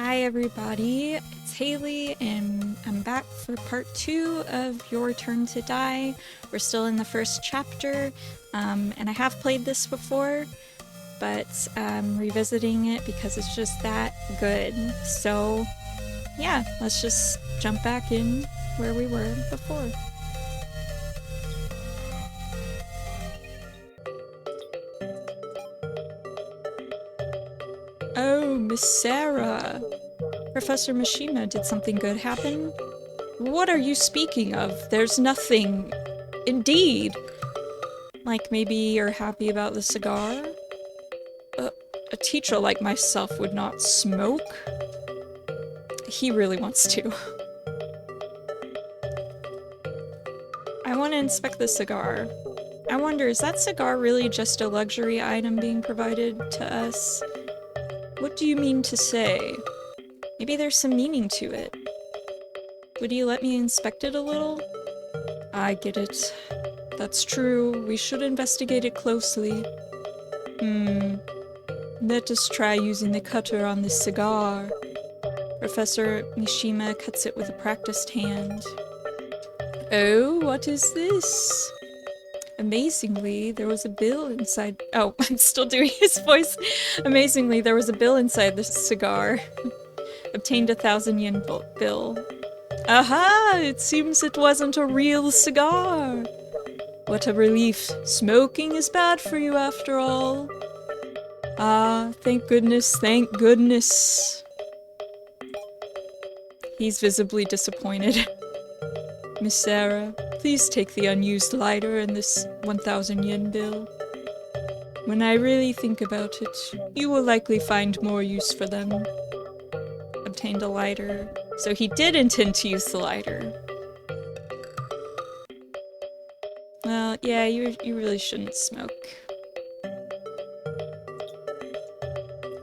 Hi everybody, it's Haley and I'm back for part 2 of Your Turn to Die. We're still in the first chapter, and I have played this before, but I'm revisiting it because it's just that good. So yeah, let's just jump back in where we were before. Oh, Miss Sara! Professor Mishima, did something good happen? What are you speaking of? There's nothing. Indeed. Like maybe you're happy about the cigar? A teacher like myself would not smoke. He really wants to. I want to inspect the cigar. I wonder, is that cigar really just a luxury item being provided to us? What do you mean to say? Maybe there's some meaning to it. Would you let me inspect it a little? I get it. That's true. We should investigate it closely. Let us try using the cutter on this cigar. Professor Mishima cuts it with a practiced hand. Oh, what is this? Amazingly, there was a bill inside— oh, I'm still doing his voice. Amazingly, there was a bill inside the cigar. Obtained 1,000 yen bill. Aha! It seems it wasn't a real cigar. What a relief. Smoking is bad for you after all. Ah, thank goodness, thank goodness. He's visibly disappointed. Miss Sara, please take the unused lighter and this 1,000 yen bill. When I really think about it, you will likely find more use for them. Obtained a lighter. So he did intend to use the lighter. Well, yeah, you really shouldn't smoke.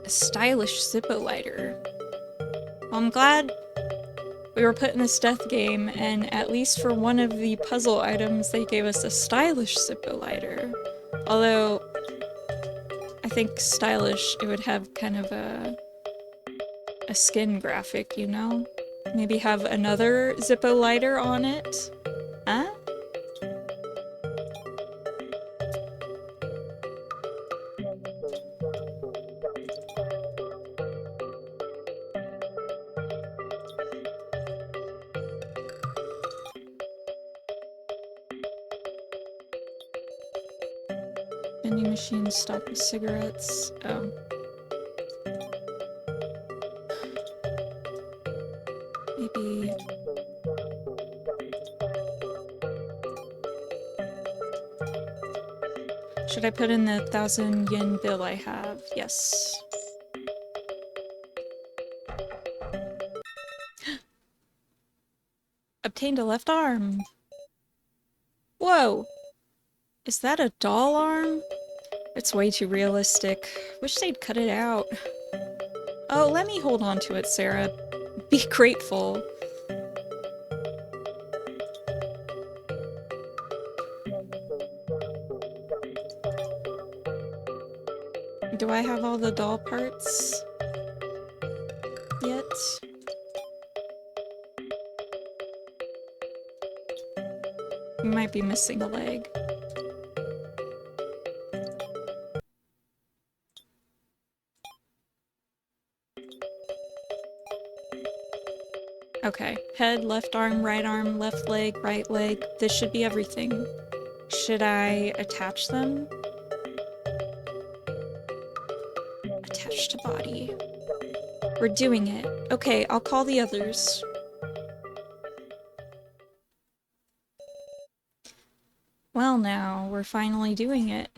A stylish Zippo lighter. Well, I'm glad we were put in a stealth game, and at least for one of the puzzle items, they gave us a stylish Zippo lighter. Although, I think stylish, it would have kind of a skin graphic, you know? Maybe have another Zippo lighter on it? Huh? Vending machine stocked with cigarettes. Oh. Maybe... should I put in the 1,000 yen bill I have? Yes. Obtained a left arm. Whoa! Is that a doll arm? It's way too realistic. Wish they'd cut it out. Oh, let me hold on to it, Sarah. Be grateful. Do I have all the doll parts yet? We might be missing a leg. Okay, head, left arm, left leg, right leg. This should be everything. Should I attach them? Attach to body. We're doing it. Okay, I'll call the others. Well now, we're finally doing it.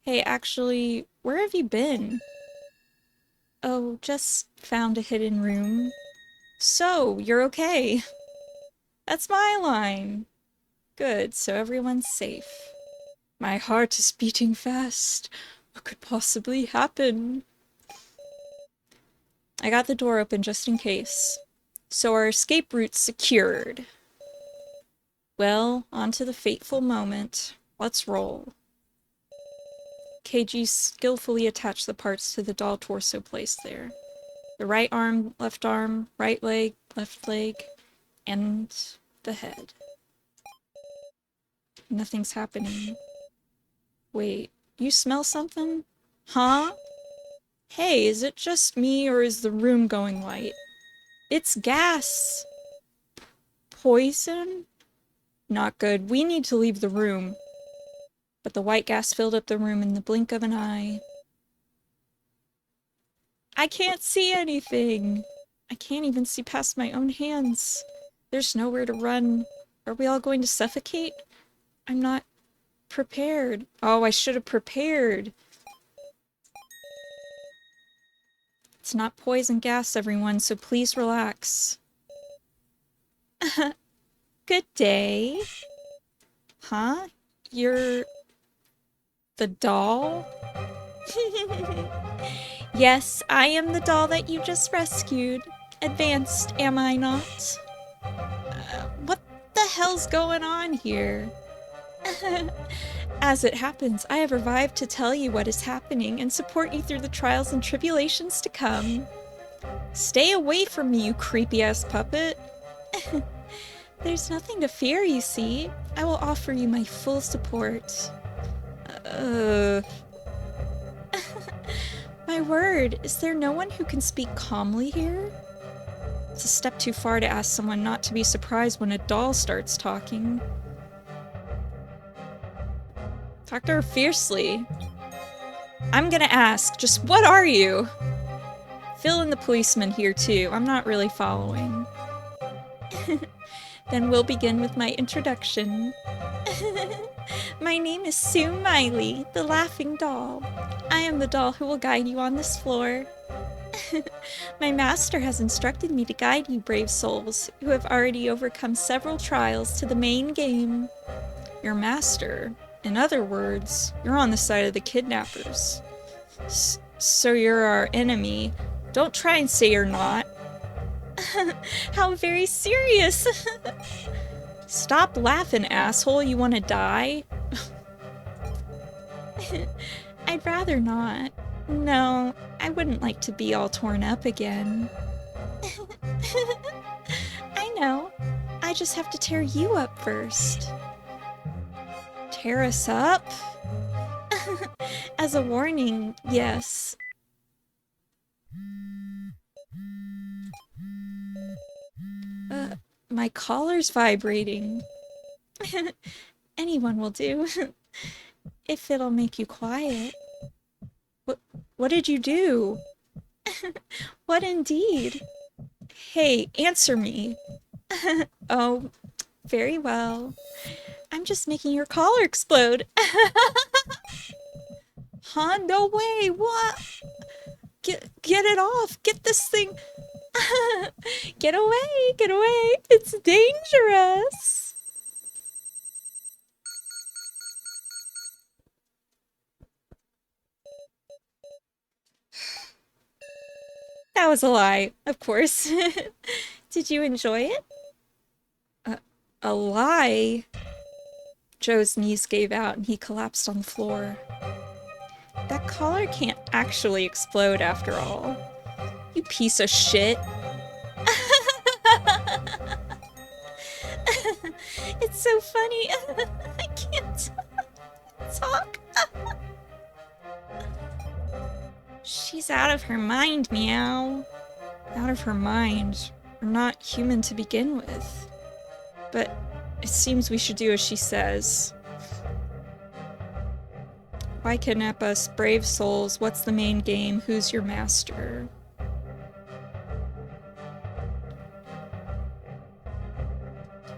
Hey, actually, where have you been? Oh, just found a hidden room. So, you're okay. That's my line. Good, so everyone's safe. My heart is beating fast. What could possibly happen? I got the door open just in case. So our escape route's secured. Well, on to the fateful moment. Let's roll. Keiji skillfully attached the parts to the doll torso placed there. The right arm, right leg, left leg, and the head. Nothing's happening. Wait, you smell something? Huh? Hey, is it just me or is the room going white? It's gas! Poison? Not good. We need to leave the room. But the white gas filled up the room in the blink of an eye. I can't see anything! I can't even see past my own hands. There's nowhere to run. Are we all going to suffocate? I'm not prepared. Oh, I should have prepared. It's not poison gas, everyone, so please relax. Good day. Huh? You're... the doll? Yes, I am the doll that you just rescued. Advanced, am I not? What the hell's going on here? As it happens, I have arrived to tell you what is happening and support you through the trials and tribulations to come. Stay away from me, you creepy-ass puppet. There's nothing to fear, you see. I will offer you my full support. My word, is there no one who can speak calmly here? It's a step too far to ask someone not to be surprised when a doll starts talking. Talk to her fiercely. I'm gonna ask, just what are you? Fill in the policeman here too. I'm not really following. Then we'll begin with my introduction. My name is Sue Miley, the laughing doll. I am the doll who will guide you on this floor. My master has instructed me to guide you, brave souls, who have already overcome several trials to the main game. Your master? In other words, you're on the side of the kidnappers. So you're our enemy. Don't try and say you're not. How very serious! Stop laughing, asshole. You want to die? I'd rather not. No, I wouldn't like to be all torn up again. I know. I just have to tear you up first. Tear us up? As a warning, yes. My collar's vibrating. Anyone will do. If it'll make you quiet. What did you do? What indeed? Hey, answer me. Oh, very well. I'm just making your collar explode. Huh? No way! What? Get it off! Get this thing! Get away! Get away! It's dangerous! That was a lie, of course. Did you enjoy it? A lie? Joe's knees gave out and he collapsed on the floor. That collar can't actually explode after all. You piece of shit. It's so funny. I can't talk. She's out of her mind, meow. Out of her mind. We're not human to begin with. But it seems we should do as she says. Why kidnap us, brave souls? What's the main game? Who's your master?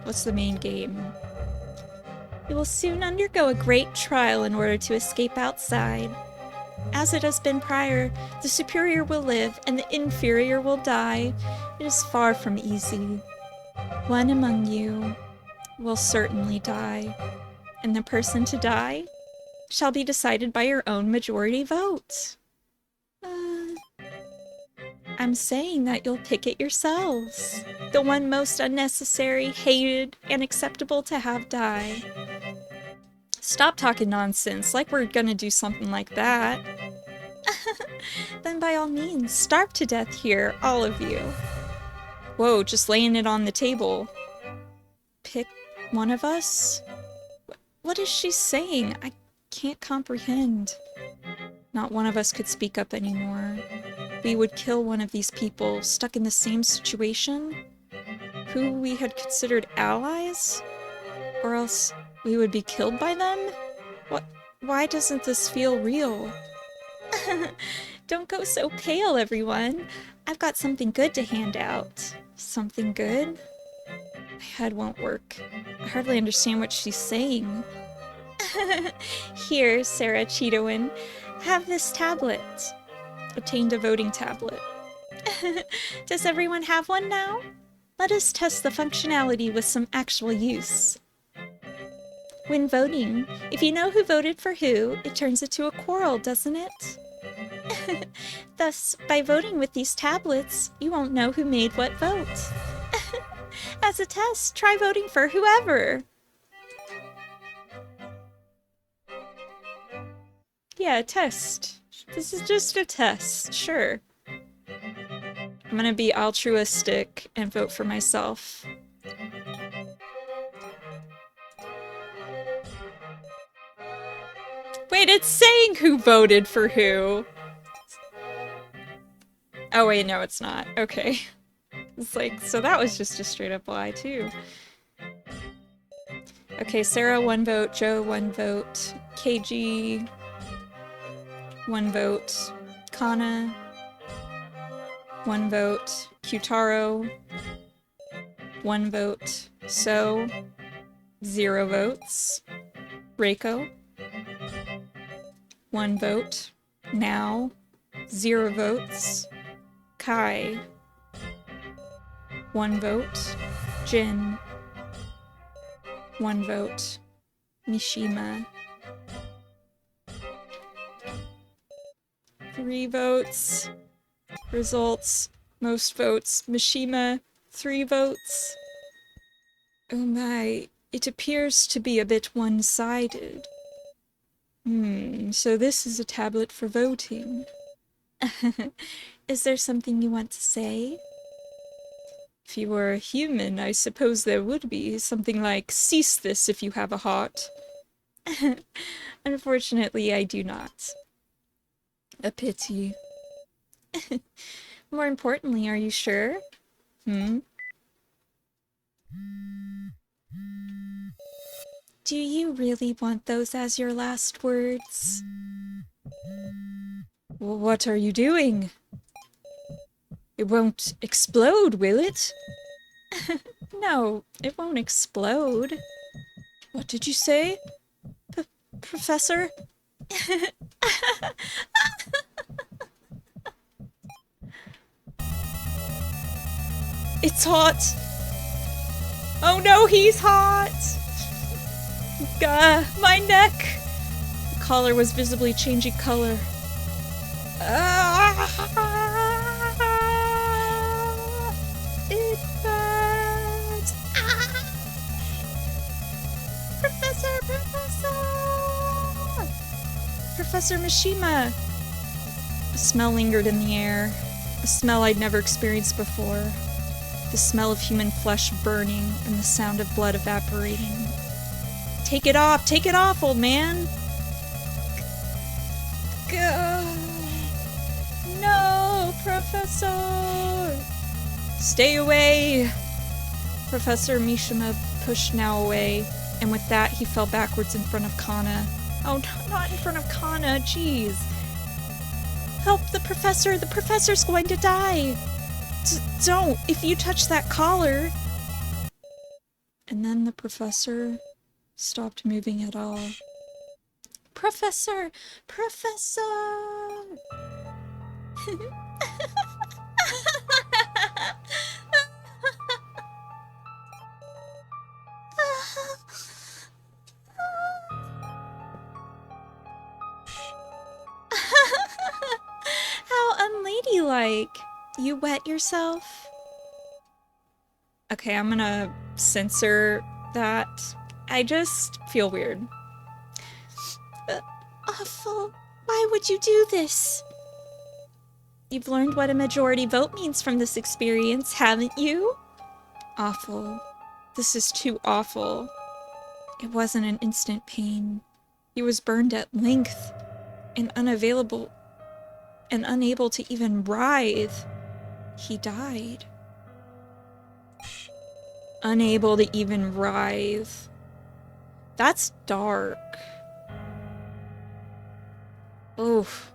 What's the main game? You will soon undergo a great trial in order to escape outside. As it has been prior, the superior will live and the inferior will die. It is far from easy. One among you will certainly die, and the person to die shall be decided by your own majority vote. I'm saying that you'll pick it yourselves. The one most unnecessary, hated, and acceptable to have die. Stop talking nonsense, like we're gonna do something like that. Then by all means, starve to death here, all of you. Whoa, just laying it on the table. Pick one of us? What is she saying? I can't comprehend. Not one of us could speak up anymore. We would kill one of these people stuck in the same situation, who we had considered allies? Or else we would be killed by them? What? Why doesn't this feel real? Don't go so pale, everyone. I've got something good to hand out. Something good? My head won't work. I hardly understand what she's saying. Here, Sara Cheetowin, have this tablet. Obtained a voting tablet. Does everyone have one now? Let us test the functionality with some actual use. When voting, if you know who voted for who, it turns into a quarrel, doesn't it? Thus, by voting with these tablets, you won't know who made what vote. As a test, try voting for whoever. Yeah, a test. This is just a test, sure. I'm gonna be altruistic and vote for myself. Wait, it's saying who voted for who. Oh wait, no it's not. Okay. It's like, so that was just a straight up lie too. Okay, Sara 1 vote, Joe 1 vote, Keiji 1 vote, Kanna 1 vote, Kyutaro 1 vote, So 0 votes, Reko 1 vote, Now 0 votes, Kai 1 vote, Jin 1 vote, Mishima 3 votes, results, most votes, Mishima 3 votes. Oh my, it appears to be a bit one-sided. So this is a tablet for voting. Is there something you want to say? If you were a human, I suppose there would be something like, cease this if you have a heart. Unfortunately, I do not. A pity. More importantly, are you sure? Do you really want those as your last words? What are you doing? It won't explode, will it? No, it won't explode. What did you say? Professor? It's hot! Oh no, he's hot! Gah, my neck! The collar was visibly changing color. It hurts! Professor Mishima! A smell lingered in the air. A smell I'd never experienced before. The smell of human flesh burning and the sound of blood evaporating. Take it off, old man! No, Professor! Stay away! Professor Mishima pushed Now away, and with that he fell backwards in front of Kanna. Oh, no, not in front of Kanna, jeez. Help the professor's going to die! Don't, if you touch that collar! And then the professor stopped moving at all. Professor! How unladylike! You wet yourself? Okay, I'm gonna censor that. I just feel weird. Awful. Why would you do this? You've learned what a majority vote means from this experience, haven't you? Awful. This is too awful. It wasn't an instant pain. He was burned at length and unavailable and unable to even writhe. He died. Unable to even writhe. That's dark. Oof.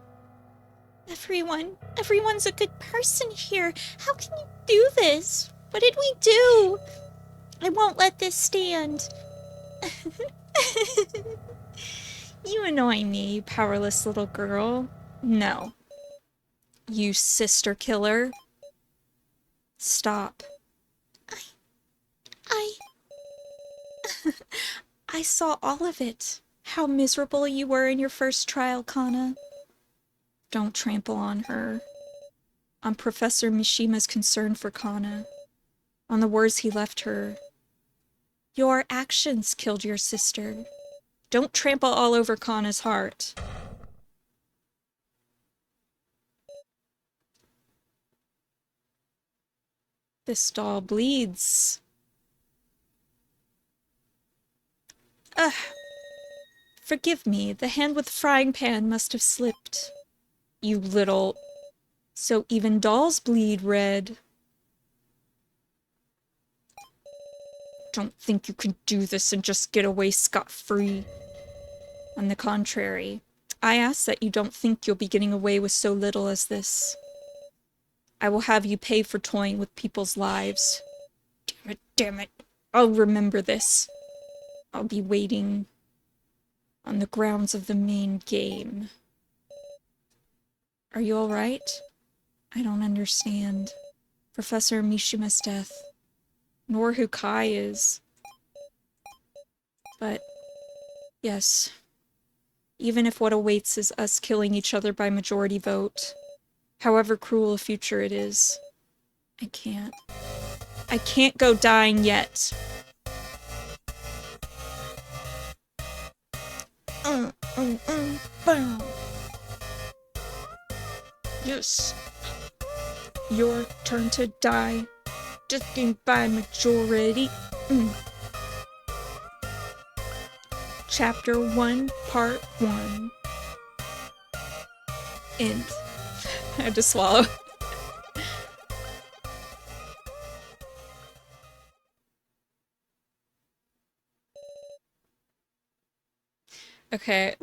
Everyone's a good person here. How can you do this? What did we do? I won't let this stand. You annoy me, you powerless little girl. No. You sister killer. Stop. I saw all of it. How miserable you were in your first trial, Kanna. Don't trample on her. On Professor Mishima's concern for Kanna. On the words he left her. Your actions killed your sister. Don't trample all over Kanna's heart. This doll bleeds. Ugh. Forgive me, the hand with the frying pan must have slipped. You little... So even dolls bleed red. Don't think you can do this and just get away scot-free. On the contrary, I ask that you don't think you'll be getting away with so little as this. I will have you pay for toying with people's lives. Damn it. I'll remember this. I'll be waiting on the grounds of the main game. Are you alright? I don't understand. Professor Mishima's death. Nor who Kai is. But, yes. Even if what awaits is us killing each other by majority vote, however cruel a future it is, I can't. I can't go dying yet. Bam. Yes. Your turn to die. Just by majority. Chapter 1, Part 1. End. I had to swallow. Okay,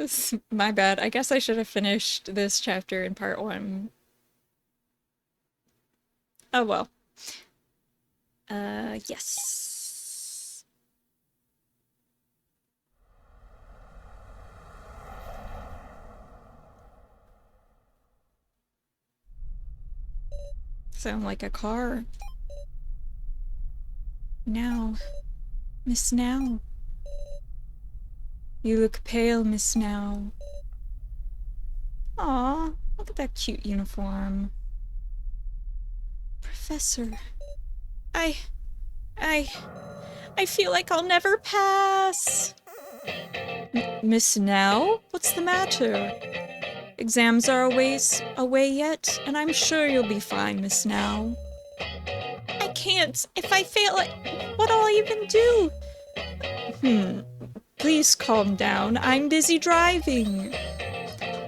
my bad. I guess I should have finished this chapter in Part 1. Oh well. Yes. Sound like a car. Now. Miss Now. You look pale, Miss Now. Aw, look at that cute uniform. Professor. I feel like I'll never pass. Miss Now? What's the matter? Exams are away yet, and I'm sure you'll be fine, Miss Now. I can't. If I fail, what'll I even do? Please calm down. I'm busy driving.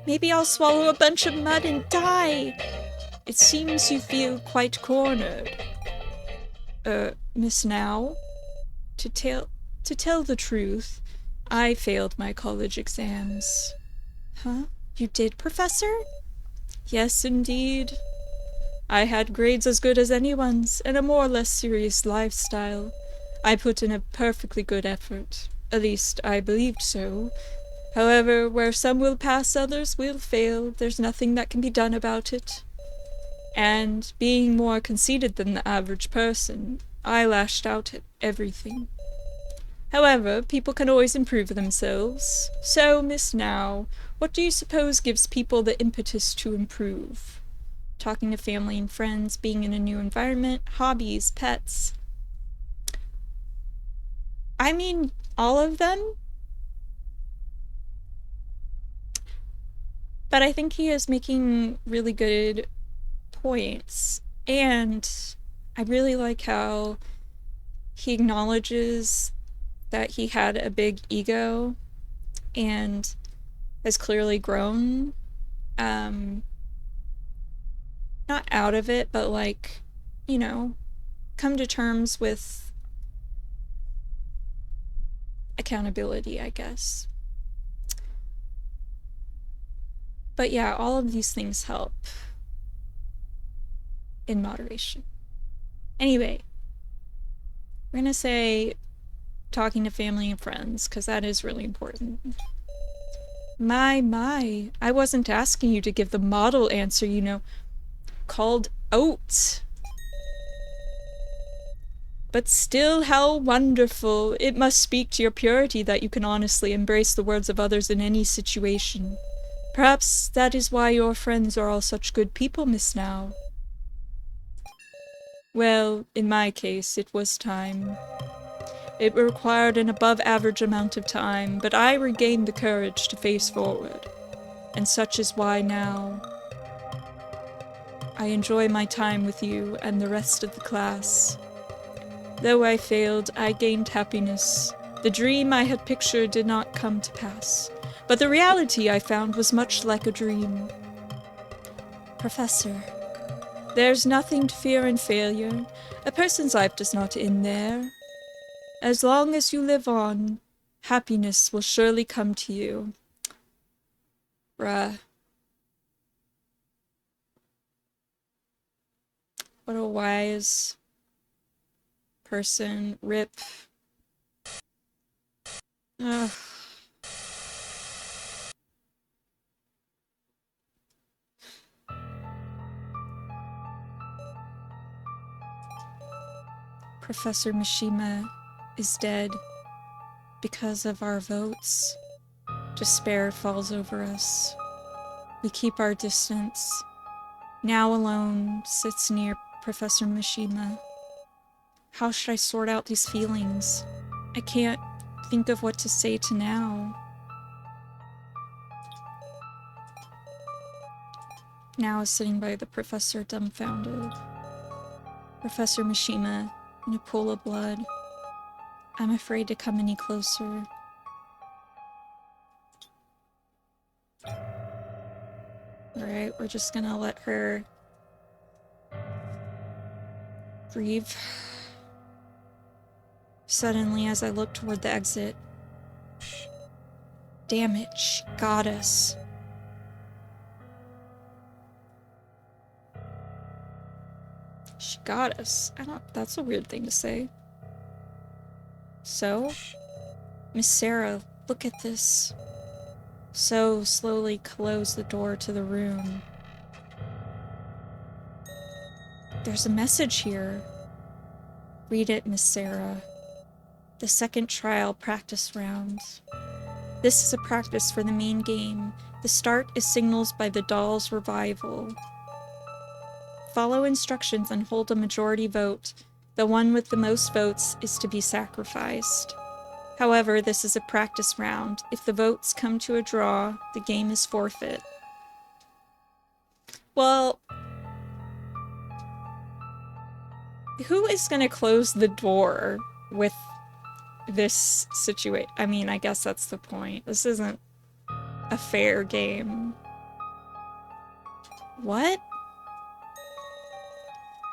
Maybe I'll swallow a bunch of mud and die. It seems you feel quite cornered. Miss Now? To tell the truth, I failed my college exams. Huh? You did, Professor? Yes, indeed. I had grades as good as anyone's, and a more or less serious lifestyle. I put in a perfectly good effort. At least, I believed so. However, where some will pass, others will fail. There's nothing that can be done about it. And, being more conceited than the average person, I lashed out at everything. However, people can always improve themselves. So, Miss Now, what do you suppose gives people the impetus to improve? Talking to family and friends, being in a new environment, hobbies, pets. I mean, all of them? But I think he is making really good points. And I really like how he acknowledges that he had a big ego and has clearly grown, not out of it, but like, you know, come to terms with accountability, I guess. But yeah, all of these things help in moderation. Anyway, we're gonna say talking to family and friends, because that is really important. My, I wasn't asking you to give the model answer, you know, called out. But still, how wonderful. It must speak to your purity that you can honestly embrace the words of others in any situation. Perhaps that is why your friends are all such good people, Miss Now. Well, in my case, it was time. It required an above-average amount of time, but I regained the courage to face forward. And such is why now I enjoy my time with you and the rest of the class. Though I failed, I gained happiness. The dream I had pictured did not come to pass, but the reality I found was much like a dream. Professor, there's nothing to fear in failure. A person's life does not end there. As long as you live on, happiness will surely come to you. Bruh. What a wise person. Rip. Ugh. Professor Mishima is dead because of our votes. Despair falls over us. We keep our distance. Now alone sits near Professor Mishima. How should I sort out these feelings? I can't think of what to say to Now. Now is sitting by the professor, dumbfounded. Professor Mishima, in a pool of blood. I'm afraid to come any closer. Alright, we're just gonna let her grieve. Suddenly, as I look toward the exit, damn it, she got us. She got us. That's a weird thing to say. So? Miss Sara, look at this. So slowly close the door to the room. There's a message here. Read it, Miss Sara. The second trial practice round. This is a practice for the main game. The start is signals by the doll's revival. Follow instructions and hold a majority vote. The one with the most votes is to be sacrificed. However, this is a practice round. If the votes come to a draw, the game is forfeit. Well, who is gonna close the door with this situation? I mean, I guess that's the point. This isn't a fair game. What?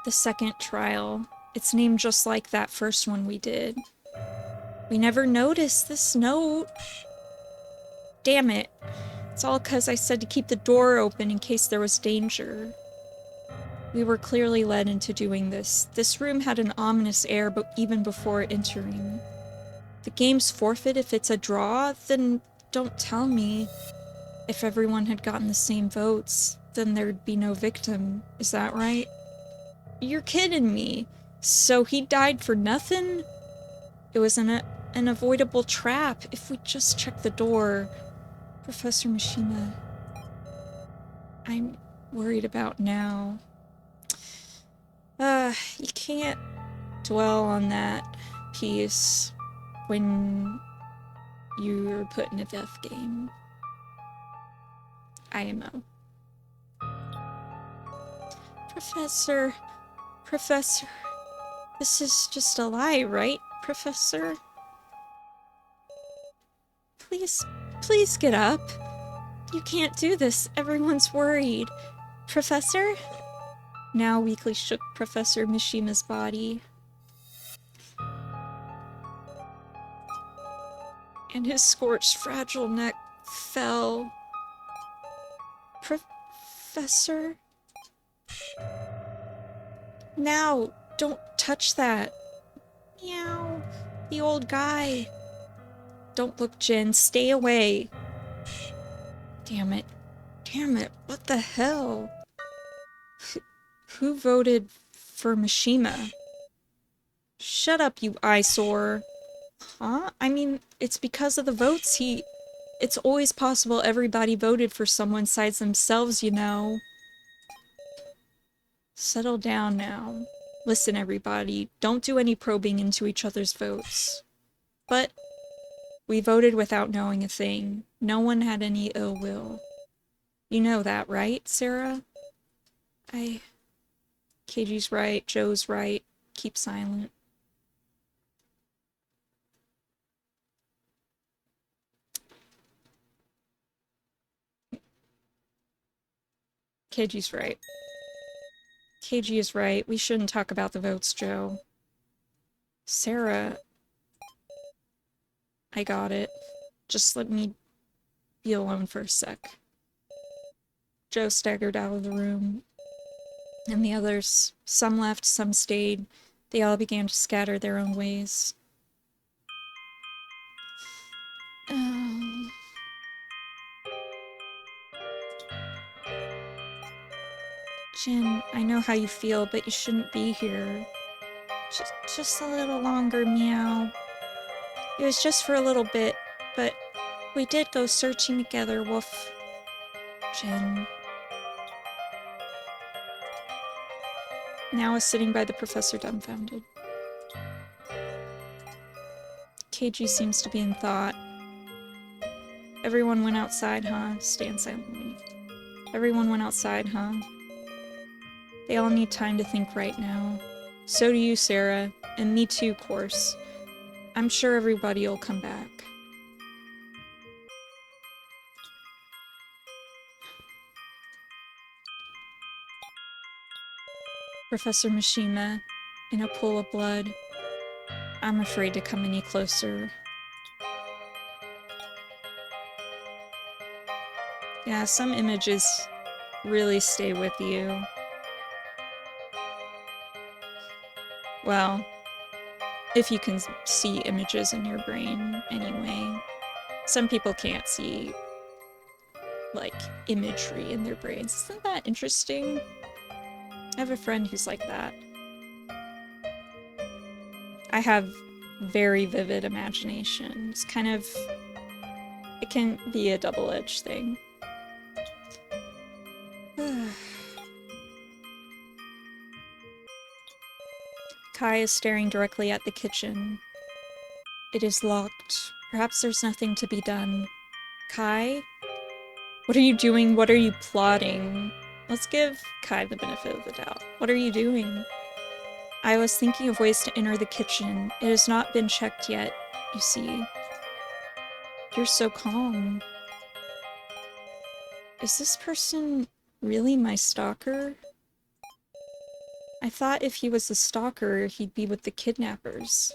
The second trial. It's named just like that first one we did. We never noticed this note. Damn it. It's all because I said to keep the door open in case there was danger. We were clearly led into doing this. This room had an ominous air even before entering. The game's forfeit if it's a draw? Then don't tell me. If everyone had gotten the same votes, then there'd be no victim. Is that right? You're kidding me. So he died for nothing? It was an avoidable trap. If we just check the door. Professor Mishima, I'm worried about Now. You can't dwell on that piece when you're put in a death game. IMO. Professor... Professor... This is just a lie, right, Professor? Please get up. You can't do this. Everyone's worried. Professor? Now weakly shook Professor Mishima's body. And his scorched, fragile neck fell. Professor? Now, don't touch that. Meow. The old guy. Don't look, Jin. Stay away. Damn it. Damn it. What the hell? Who voted for Mishima? Shut up, you eyesore. Huh? I mean, it's because of the votes It's always possible everybody voted for someone besides themselves, you know. Settle down now. Listen, everybody. Don't do any probing into each other's votes. But we voted without knowing a thing. No one had any ill will. You know that, right, Sara? Keiji's right, Joe's right. Keep silent. Keiji's right. Keiji is right. We shouldn't talk about the votes, Joe. Sara... I got it. Just let me be alone for a sec. Joe staggered out of the room. And the others, some left, some stayed. They all began to scatter their own ways. Jin, I know how you feel, but you shouldn't be here. Just a little longer, meow. It was just for a little bit, but we did go searching together, woof. Jin. Now is sitting by the professor dumbfounded. Keiji seems to be in thought. Everyone went outside, huh? Stand silently. Everyone went outside, huh? They all need time to think right now. So do you, Sara. And me too, course. I'm sure everybody will come back. Professor Mishima, in a pool of blood. I'm afraid to come any closer. Yeah, some images really stay with you. Well, if you can see images in your brain anyway. Some people can't see, like, imagery in their brains. Isn't that interesting? I have a friend who's like that. I have very vivid imagination. It's kind of... it can be a double-edged thing. Kai is staring directly at the kitchen. It is locked. Perhaps there's nothing to be done. Kai? What are you doing? What are you plotting? Let's give Kai the benefit of the doubt. What are you doing? I was thinking of ways to enter the kitchen. It has not been checked yet, you see. You're so calm. Is this person really my stalker? I thought if he was the stalker, he'd be with the kidnappers.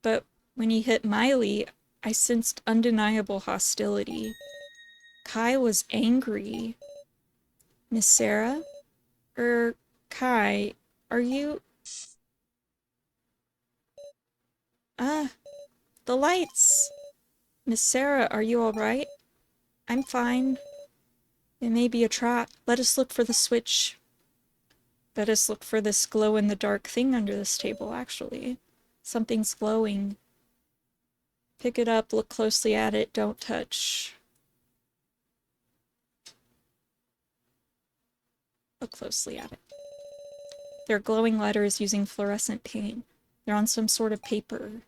But when he hit Miley, I sensed undeniable hostility. Kai was angry. Miss Sara? Kai, are you... the lights! Miss Sara, are you alright? I'm fine. It may be a trap. Let us look for the switch. Let us look for this glow-in-the-dark thing under this table, actually. Something's glowing. Pick it up, look closely at it, don't touch. Look closely at it. They're glowing letters using fluorescent paint. They're on some sort of paper.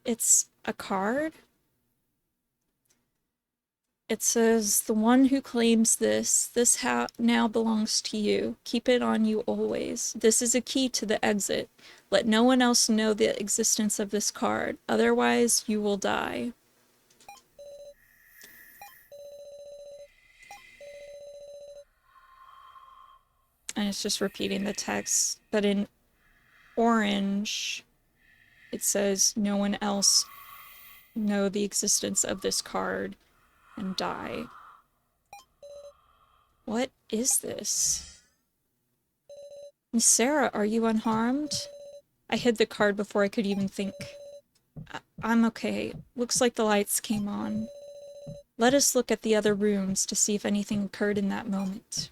It's a card? It says, the one who claims this now belongs to you. Keep it on you always. This is a key to the exit. Let no one else know the existence of this card. Otherwise, you will die. And it's just repeating the text. But in orange, it says, no one else know the existence of this card and die. What is this? Miss Sara, are you unharmed? I hid the card before I could even think. I'm okay. Looks like the lights came on. Let us look at the other rooms to see if anything occurred in that moment.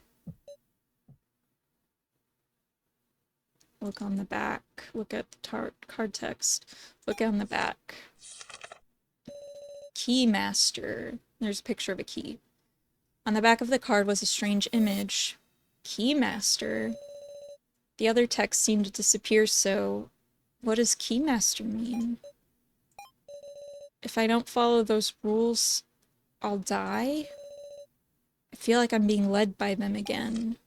Look on the back. Look at the card text. Look on the back. Keymaster. There's a picture of a key. On the back of the card was a strange image. Keymaster. The other text seemed to disappear, so what does Keymaster mean? If I don't follow those rules, I'll die? I feel like I'm being led by them again.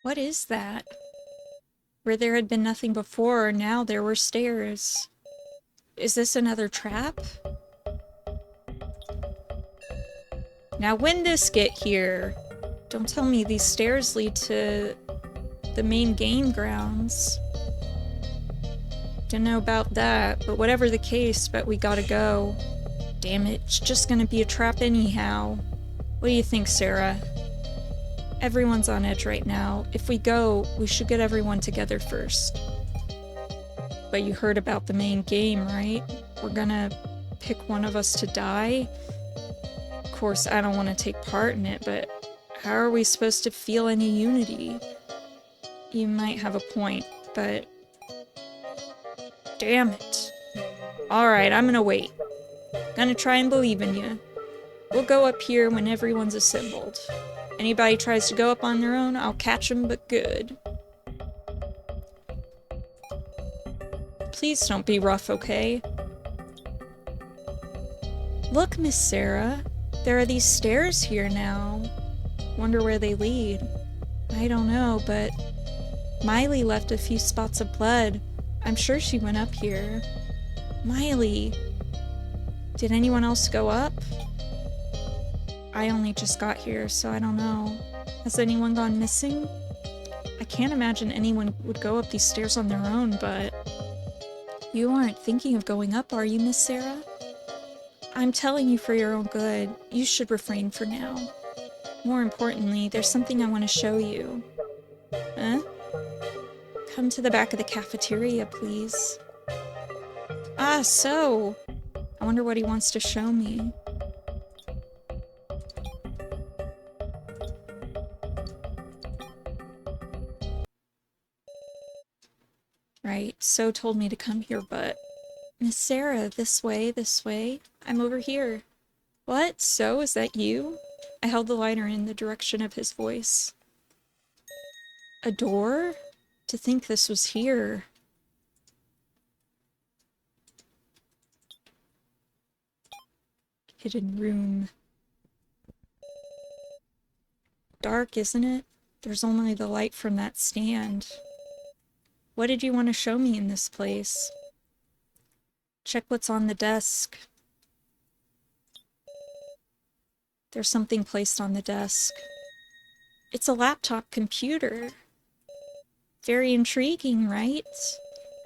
What is that? Where there had been nothing before, now there were stairs. Is this another trap? Now when this get here? Don't tell me these stairs lead to the main game grounds. Don't know about that, but whatever the case, but we gotta go. Damn it, it's just gonna be a trap anyhow. What do you think, Sara? Everyone's on edge right now. If we go, we should get everyone together first. But you heard about the main game, right? We're gonna pick one of us to die? Of course, I don't want to take part in it, but how are we supposed to feel any unity? You might have a point, but... Damn it. Alright, I'm gonna wait. Gonna try and believe in you. We'll go up here when everyone's assembled. Anybody tries to go up on their own, I'll catch them, but good. Please don't be rough, okay? Look, Miss Sara. There are these stairs here now. Wonder where they lead. I don't know, but Miley left a few spots of blood. I'm sure she went up here. Miley! Did anyone else go up? I only just got here, so I don't know. Has anyone gone missing? I can't imagine anyone would go up these stairs on their own, but... You aren't thinking of going up, are you, Miss Sara? I'm telling you for your own good. You should refrain for now. More importantly, there's something I want to show you. Huh? Come to the back of the cafeteria, please. Ah, so! I wonder what he wants to show me. Right, So told me to come here, but... Miss Sara, this way, this way. I'm over here. What? So, is that you? I held the lighter in the direction of his voice. A door? To think this was here. Hidden room. Dark, isn't it? There's only the light from that stand. What did you want to show me in this place? Check what's on the desk. There's something placed on the desk. It's a laptop computer. Very intriguing, right?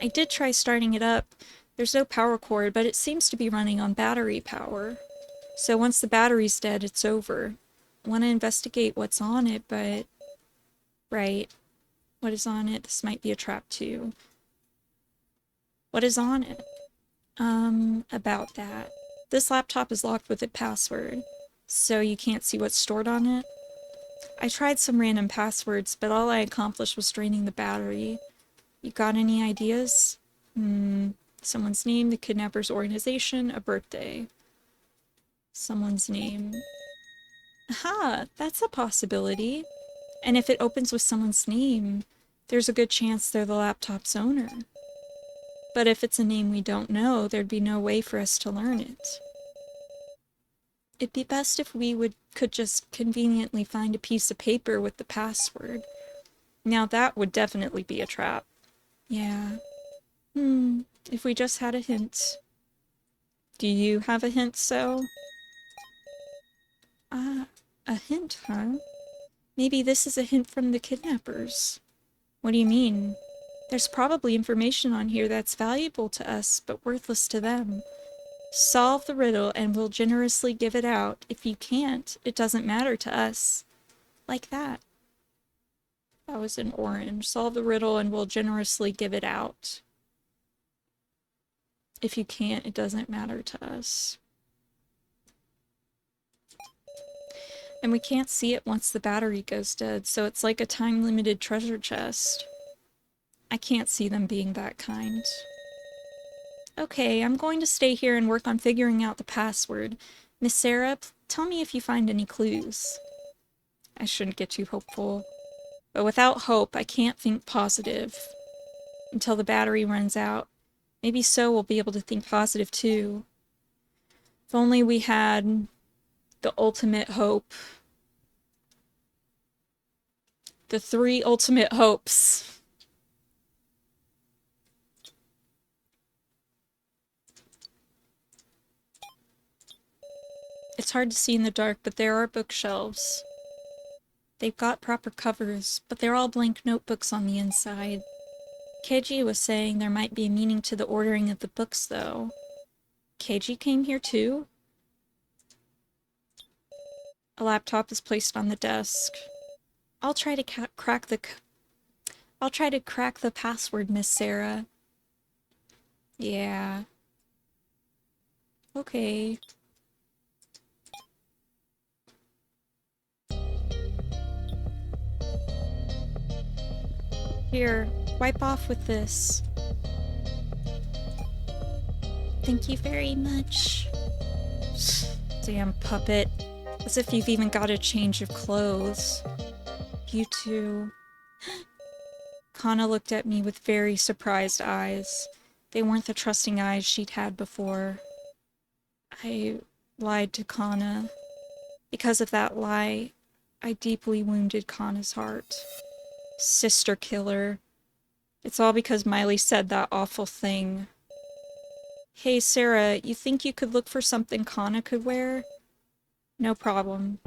I did try starting it up. There's no power cord, but it seems to be running on battery power. So once the battery's dead, it's over. I want to investigate what's on it, but... Right. What is on it? This might be a trap too. What is on it? About that. This laptop is locked with a password, so you can't see what's stored on it. I tried some random passwords, but all I accomplished was draining the battery. You got any ideas? Someone's name, the kidnapper's organization, a birthday. Someone's name. Aha, that's a possibility. And if it opens with someone's name, there's a good chance they're the laptop's owner. But if it's a name we don't know, there'd be no way for us to learn it. It'd be best if we could just conveniently find a piece of paper with the password. Now that would definitely be a trap. Yeah. If we just had a hint. Do you have a hint, So? A hint, huh? Maybe this is a hint from the kidnappers. What do you mean? There's probably information on here that's valuable to us, but worthless to them. Solve the riddle and we'll generously give it out. If you can't, it doesn't matter to us. Like that. That was in orange. Solve the riddle and we'll generously give it out. If you can't, it doesn't matter to us. And we can't see it once the battery goes dead, so it's like a time-limited treasure chest. I can't see them being that kind. Okay, I'm going to stay here and work on figuring out the password. Miss Sara, tell me if you find any clues. I shouldn't get too hopeful. But without hope, I can't think positive. Until the battery runs out. Maybe So will be able to think positive too. If only we had the ultimate hope. The 3 ultimate hopes. It's hard to see in the dark, but there are bookshelves. They've got proper covers, but they're all blank notebooks on the inside. Keiji was saying there might be a meaning to the ordering of the books, though. Keiji came here too? A laptop is placed on the desk. I'll try to crack the password, Miss Sara. Yeah. Okay. Here, wipe off with this. Thank you very much. Damn puppet. As if you've even got a change of clothes. You too. Kanna looked at me with very surprised eyes. They weren't the trusting eyes she'd had before. I lied to Kanna. Because of that lie, I deeply wounded Kanna's heart. Sister killer. It's all because Miley said that awful thing. Hey, Sara, you think you could look for something Kanna could wear? No problem.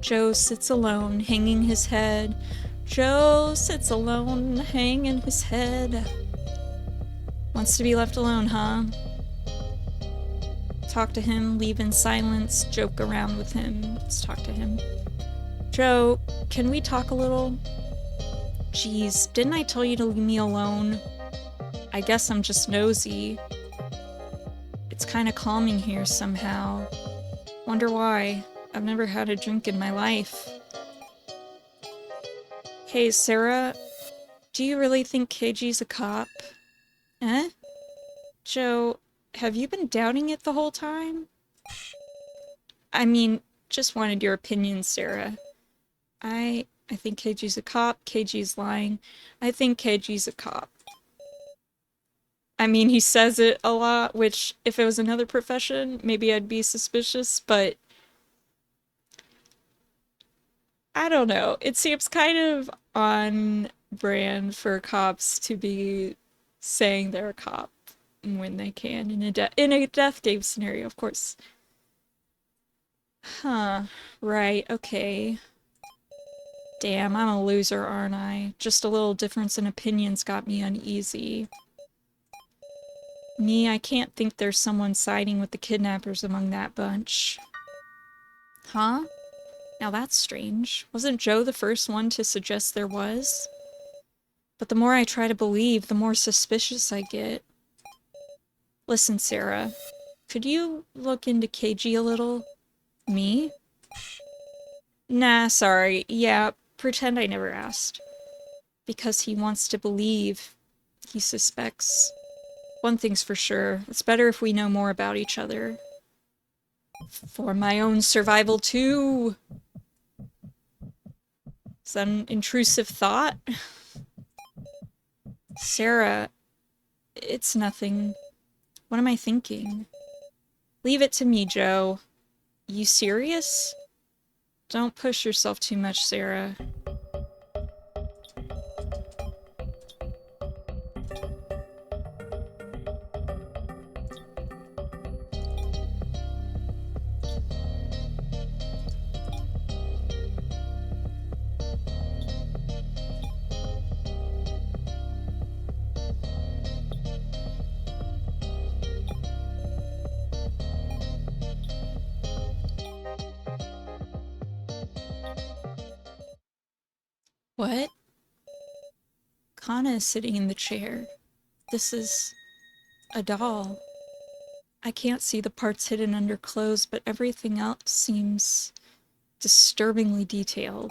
Joe sits alone, hanging his head. Joe sits alone, hanging his head. Wants to be left alone, huh? Talk to him, leave in silence, joke around with him. Let's talk to him. Joe, can we talk a little? Jeez, didn't I tell you to leave me alone? I guess I'm just nosy. It's kinda calming here somehow. Wonder why. I've never had a drink in my life. Hey, Sara, do you really think Keiji's a cop? Eh? Joe, have you been doubting it the whole time? I mean, just wanted your opinion, Sara. I think Keiji's a cop. Keiji's lying. I think Keiji's a cop. I mean, he says it a lot, which, if it was another profession, maybe I'd be suspicious, but I don't know. It seems kind of on brand for cops to be saying they're a cop when they can in a death game scenario, of course. Huh. Right, okay. Damn, I'm a loser, aren't I? Just a little difference in opinions got me uneasy. Me, I can't think there's someone siding with the kidnappers among that bunch. Huh? Now that's strange. Wasn't Joe the first one to suggest there was? But the more I try to believe, the more suspicious I get. Listen, Sara. Could you look into Keiji a little? Me? Nah, sorry. Yeah, pretend I never asked. Because he wants to believe. He suspects. One thing's for sure. It's better if we know more about each other. For my own survival, too! Is that an intrusive thought? Sara, it's nothing. What am I thinking? Leave it to me, Joe. You serious? Don't push yourself too much, Sara. What? Kanna is sitting in the chair. This is a doll. I can't see the parts hidden under clothes, but everything else seems disturbingly detailed.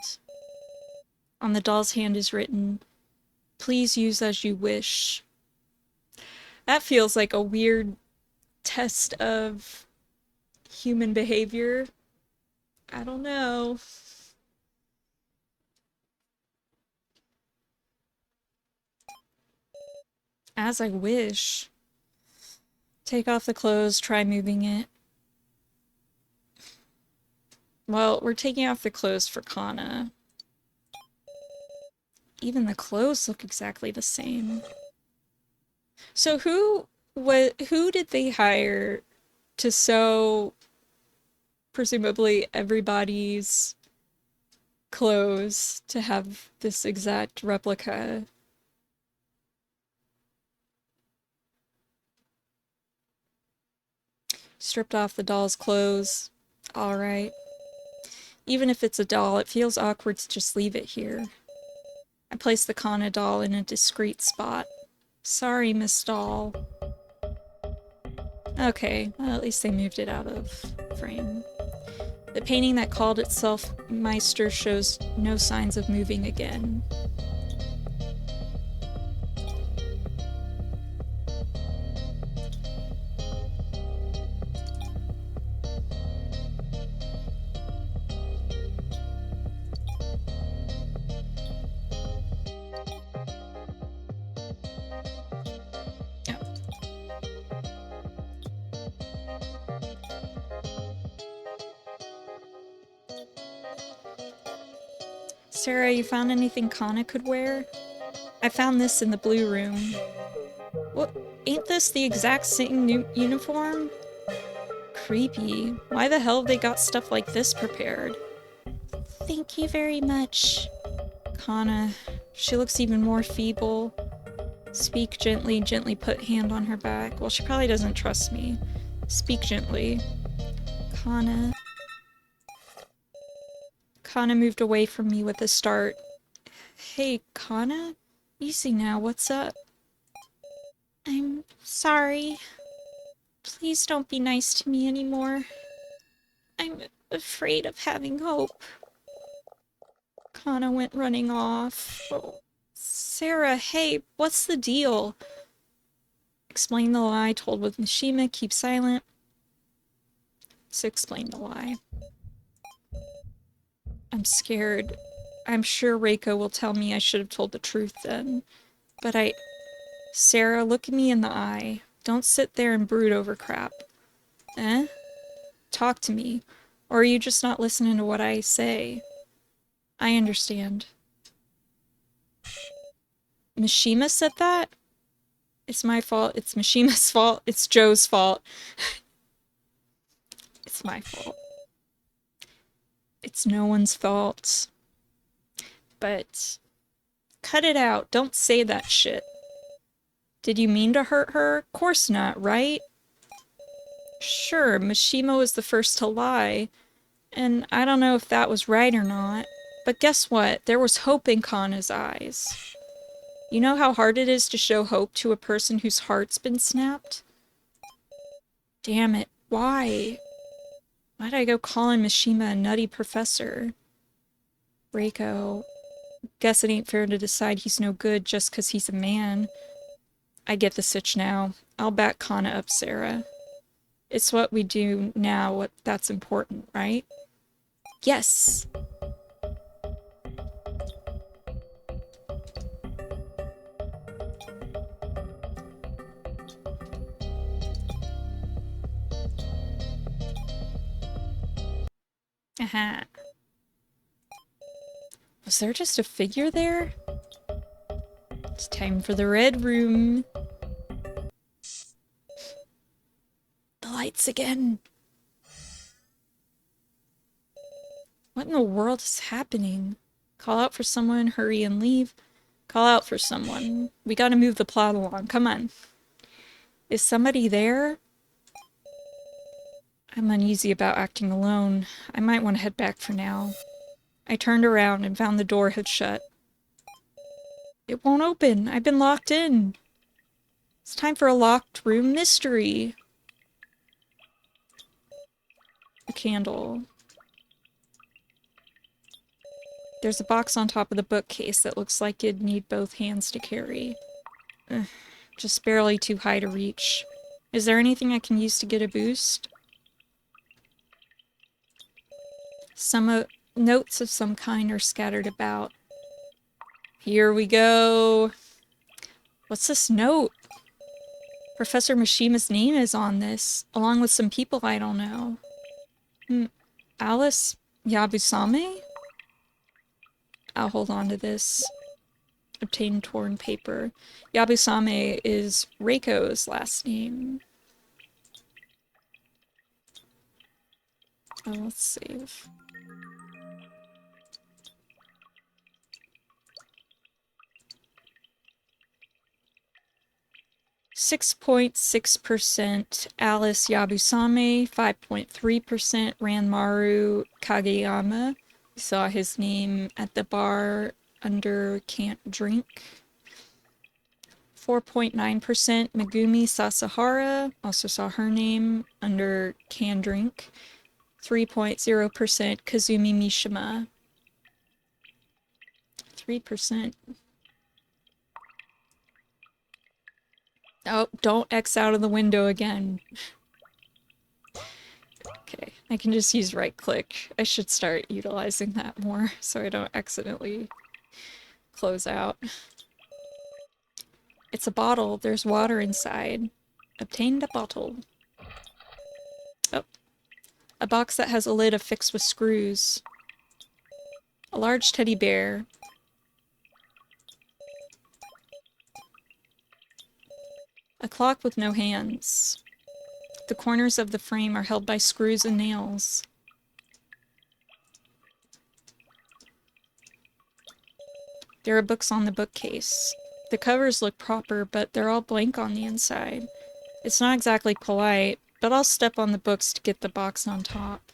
On the doll's hand is written, "Please use as you wish." That feels like a weird test of human behavior. I don't know. As I wish. Take off the clothes, try moving it. Well, we're taking off the clothes for Kanna. Even the clothes look exactly the same. So who did they hire to sew presumably everybody's clothes to have this exact replica? Stripped off the doll's clothes. Alright. Even if it's a doll, it feels awkward to just leave it here. I placed the Kanna doll in a discreet spot. Sorry, Miss Doll. Okay, well, at least they moved it out of frame. The painting that called itself Meister shows no signs of moving again. Sara, you found anything Kanna could wear? I found this in the blue room. What? Ain't this the exact same new uniform? Creepy. Why the hell have they got stuff like this prepared? Thank you very much. Kanna. She looks even more feeble. Speak gently, gently put hand on her back. Well, she probably doesn't trust me. Speak gently. Kanna. Kanna moved away from me with a start. Hey, Kanna? Easy now, what's up? I'm sorry. Please don't be nice to me anymore. I'm afraid of having hope. Kanna went running off. Oh. Sara, hey, what's the deal? Explain the lie told with Mishima, keep silent. So explain the lie. I'm scared. I'm sure Reko will tell me I should have told the truth then. But Sara, look me in the eye. Don't sit there and brood over crap. Eh? Talk to me. Or are you just not listening to what I say? I understand. Mishima said that? It's my fault. It's Mishima's fault. It's Joe's fault. It's my fault. It's no one's fault. But cut it out. Don't say that shit. Did you mean to hurt her? Course not, right? Sure, Mishima was the first to lie. And I don't know if that was right or not, but guess what? There was hope in Kanna's eyes. You know how hard it is to show hope to a person whose heart's been snapped? Damn it, why? Why'd I go calling Mishima a nutty professor? Reko. Guess it ain't fair to decide he's no good just 'cause he's a man. I get the sitch now. I'll back Kanna up, Sara. It's what we do now that's important, right? Yes! Aha. Was there just a figure there? It's time for the red room. The lights again. What in the world is happening? Call out for someone, hurry and leave. Call out for someone. We gotta move the plot along. Come on. Is somebody there? I'm uneasy about acting alone. I might want to head back for now. I turned around and found the door had shut. It won't open. I've been locked in. It's time for a locked room mystery. A candle. There's a box on top of the bookcase that looks like it'd need both hands to carry. Ugh, just barely too high to reach. Is there anything I can use to get a boost? Some notes of some kind are scattered about. Here we go. What's this note? Professor Mishima's name is on this, along with some people I don't know. Alice Yabusame? I'll hold on to this. Obtain torn paper. Yabusame is Reiko's last name. Oh, let's save. .6% Alice Yabusame, 5.3% Ranmaru Kageyama. We saw his name at the bar under Can't Drink. 4.9% Megumi Sasahara, also saw her name under Can Drink. 3.0% Kazumi Mishima. 3%. Oh, don't X out of the window again. Okay, I can just use right click. I should start utilizing that more so I don't accidentally close out. It's a bottle. There's water inside. Obtained a bottle. Oh. A box that has a lid affixed with screws. A large teddy bear. A clock with no hands. The corners of the frame are held by screws and nails. There are books on the bookcase. The covers look proper, but they're all blank on the inside. It's not exactly polite, but I'll step on the books to get the box on top.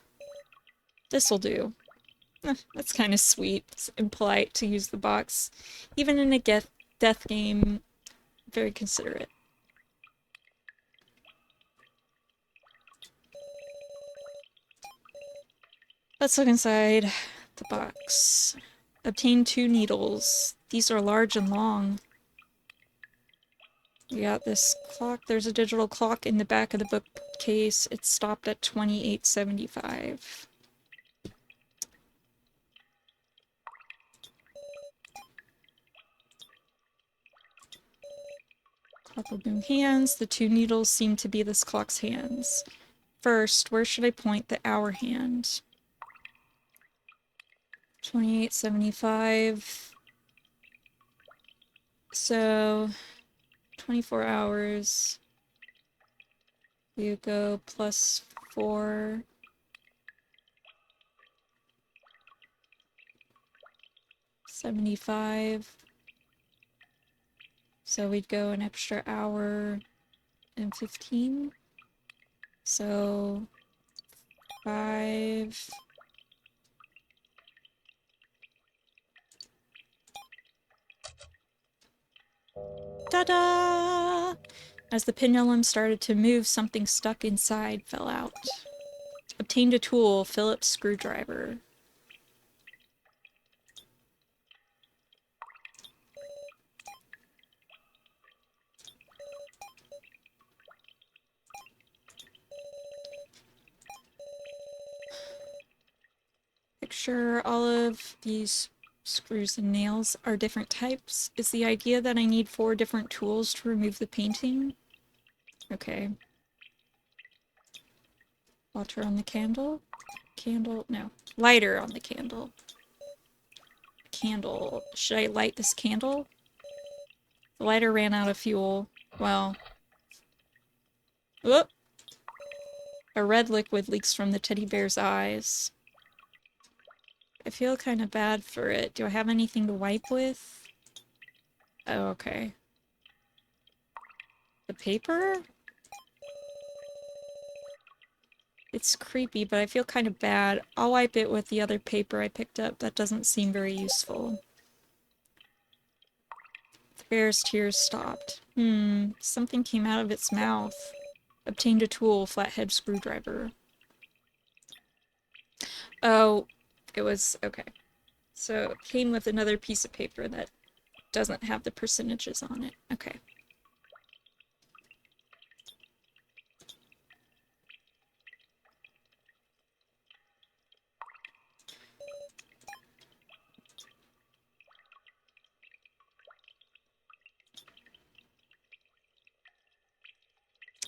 This'll do. That's kind of sweet and polite to use the box. Even in a death game, very considerate. Let's look inside the box. Obtain 2 needles. These are large and long. We got this clock. There's a digital clock in the back of the bookcase. It's stopped at 2875. Clock with new hands. The 2 needles seem to be this clock's hands. First, where should I point the hour hand? 2875. So 24 hours. You go plus 4. $75. So we'd go an extra hour and 15. So 5. Ta-da! As the pendulum started to move, something stuck inside fell out. Obtained a tool, Phillips screwdriver. Picture all of these screws and nails are different types. Is the idea that I need 4 different tools to remove the painting? Okay. Water on the candle? Candle? No. Lighter on the candle. Candle. Should I light this candle? The lighter ran out of fuel. Well. Whoop! A red liquid leaks from the teddy bear's eyes. I feel kind of bad for it. Do I have anything to wipe with? Oh, okay. The paper? It's creepy, but I feel kind of bad. I'll wipe it with the other paper I picked up. That doesn't seem very useful. The bear's tears stopped. Something came out of its mouth. Obtained a tool, flathead screwdriver. Oh, it was... okay. So it came with another piece of paper that doesn't have the percentages on it. Okay.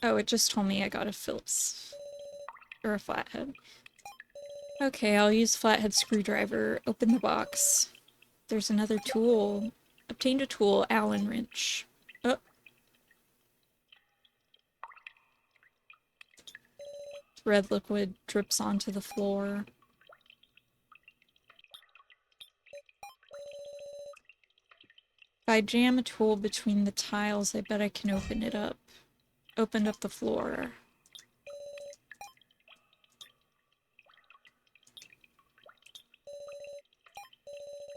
Oh, it just told me I got a Phillips. Or a flathead. Okay, I'll use flathead screwdriver. Open the box. There's another tool. Obtained a tool, Allen wrench. Oh. Red liquid drips onto the floor. If I jam a tool between the tiles, I bet I can open it up. Opened up the floor.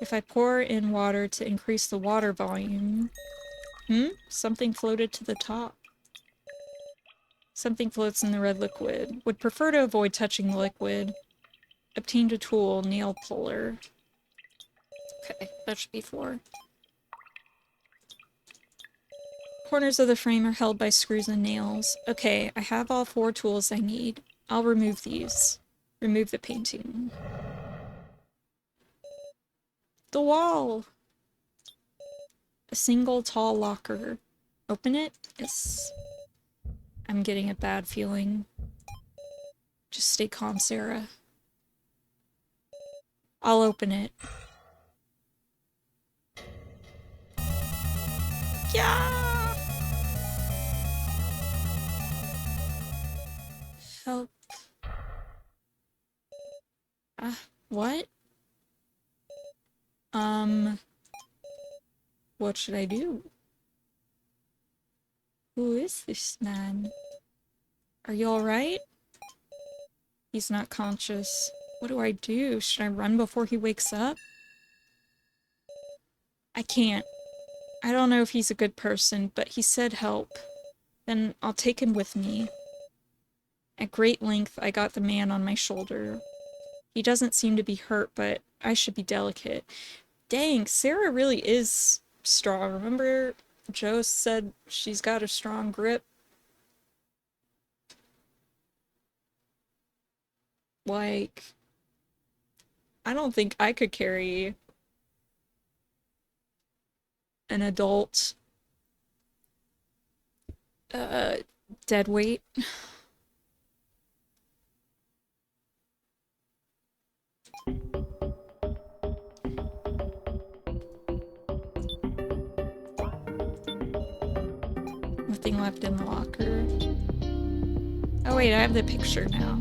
If I pour in water to increase the water volume... Something floated to the top. Something floats in the red liquid. Would prefer to avoid touching the liquid. Obtained a tool, nail puller. Okay, that should be 4. Corners of the frame are held by screws and nails. Okay, I have all 4 tools I need. I'll remove these. Remove the painting. The wall! A single tall locker. Open it? Yes. I'm getting a bad feeling. Just stay calm, Sarah. I'll open it. Yeah! Help. What? What should I do? Who is this man? Are you alright? He's not conscious. What do I do? Should I run before he wakes up? I can't. I don't know if he's a good person, but he said help. Then I'll take him with me. At great length, I got the man on my shoulder. He doesn't seem to be hurt, but I should be delicate. Dang, Sarah really is strong. Remember Joe said she's got a strong grip? Like, I don't think I could carry an adult dead weight. Nothing left in the locker. Oh wait, I have the picture now.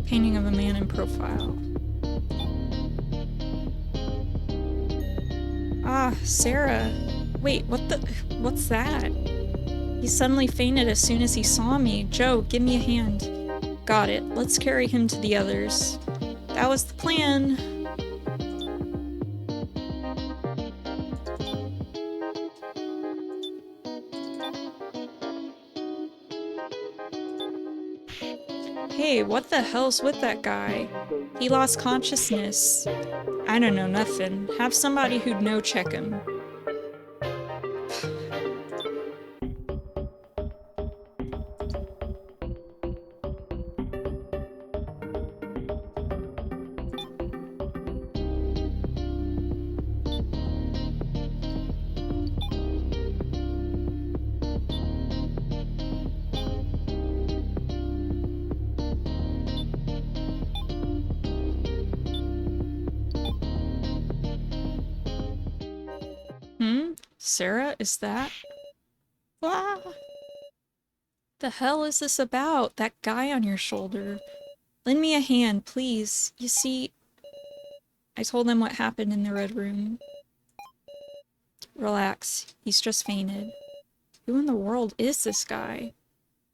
Painting of a man in profile. Ah, Sarah. Wait, what's that? He suddenly fainted as soon as he saw me. Joe, give me a hand. Got it. Let's carry him to the others. That was the plan. Hey, what the hell's with that guy? He lost consciousness. I don't know nothing. Have somebody who'd know check him. Sara, is that? Ah! The hell is this about? That guy on your shoulder. Lend me a hand, please. You see, I told him what happened in the red room. Relax. He's just fainted. Who in the world is this guy?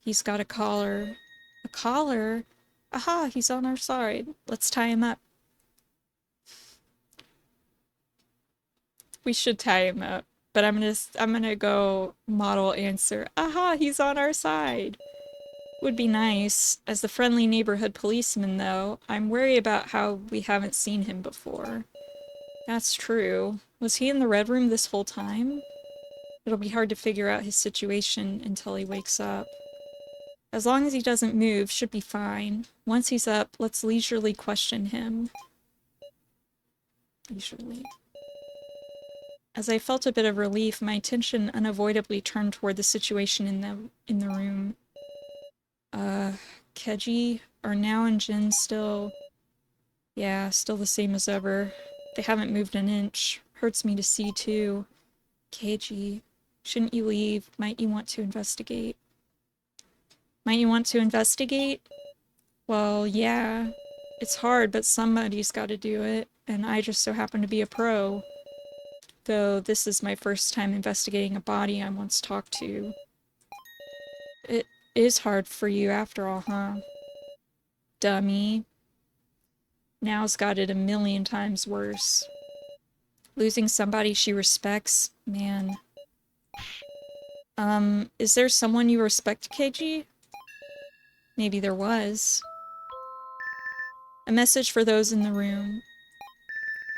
He's got a collar. A collar? Aha, he's on our side. Let's tie him up. We should tie him up. But I'm gonna go model answer. Aha, he's on our side. Would be nice. As the friendly neighborhood policeman, though, I'm worried about how we haven't seen him before. That's true. Was he in the red room this whole time? It'll be hard to figure out his situation until he wakes up. As long as he doesn't move, should be fine. Once he's up, let's leisurely question him. Leisurely. As I felt a bit of relief, my attention unavoidably turned toward the situation in the room. Keiji? Are Now and Jin still... Yeah, still the same as ever. They haven't moved an inch. Hurts me to see, too. Keiji, shouldn't you leave? Might you want to investigate? Might you want to investigate? Well, yeah. It's hard, but somebody's gotta do it, and I just so happen to be a pro. Though this is my first time investigating a body I once talked to. It is hard for you after all, huh? Dummy. Now's got it a million times worse. Losing somebody she respects? Man. Is there someone you respect, Keiji? Maybe there was. A message for those in the room.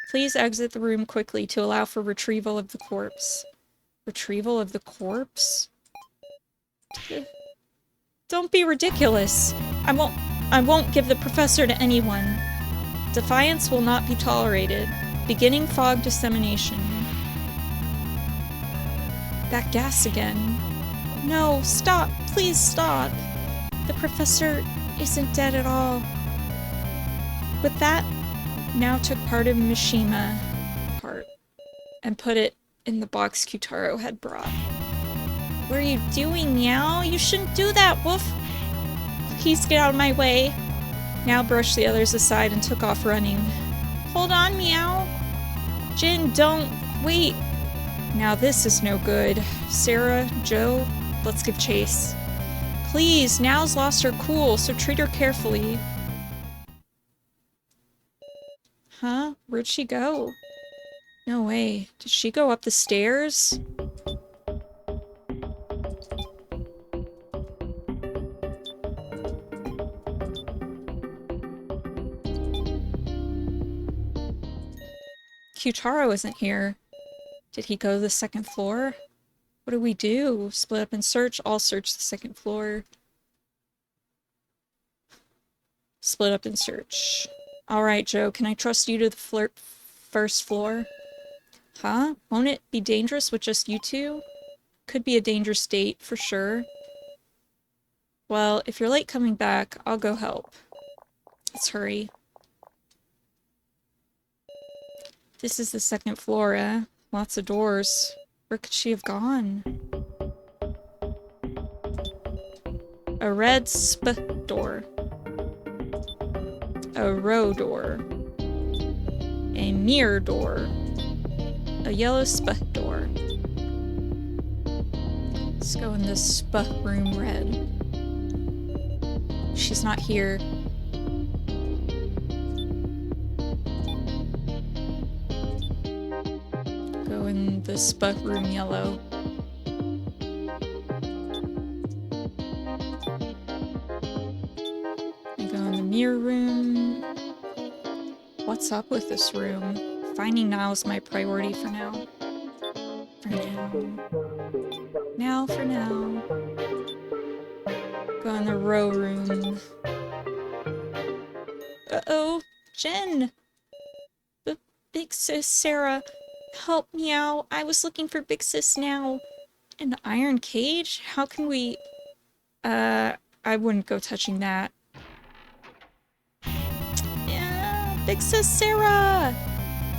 Please exit the room quickly to allow for retrieval of the corpse. Retrieval of the corpse? Don't be ridiculous. I won't give the professor to anyone. Defiance will not be tolerated. Beginning fog dissemination. That gas again. No, stop. Please stop. The professor isn't dead at all. With that, Now took part of Mishima part and put it in the box Kyutaro had brought. What are you doing, Meow? You shouldn't do that, Woof! Please get out of my way. Meow brushed the others aside and took off running. Hold on, Meow! Jin, don't! Wait! Now this is no good. Sara, Joe, let's give chase. Please, Now's lost her cool, so treat her carefully. Huh? Where'd she go? No way. Did she go up the stairs? Kyutaro isn't here. Did he go to the second floor? What do we do? Split up and search? I'll search the second floor. Split up and search. Alright, Joe, can I trust you to the first floor? Huh? Won't it be dangerous with just you two? Could be a dangerous date, for sure. Well, if you're late coming back, I'll go help. Let's hurry. This is the second floor, eh? Lots of doors. Where could she have gone? A red door. A row door. A mirror door. A yellow door. Let's go in this room red. She's not here. Go in this room yellow. Mirror room. What's up with this room? Finding Niall's my priority for now. For now. Go in the row room. Uh-oh, Jen! Big sis Sara, help me out. I was looking for big sis now. An iron cage? How can we... I wouldn't go touching that. Yeah, big sis Sara!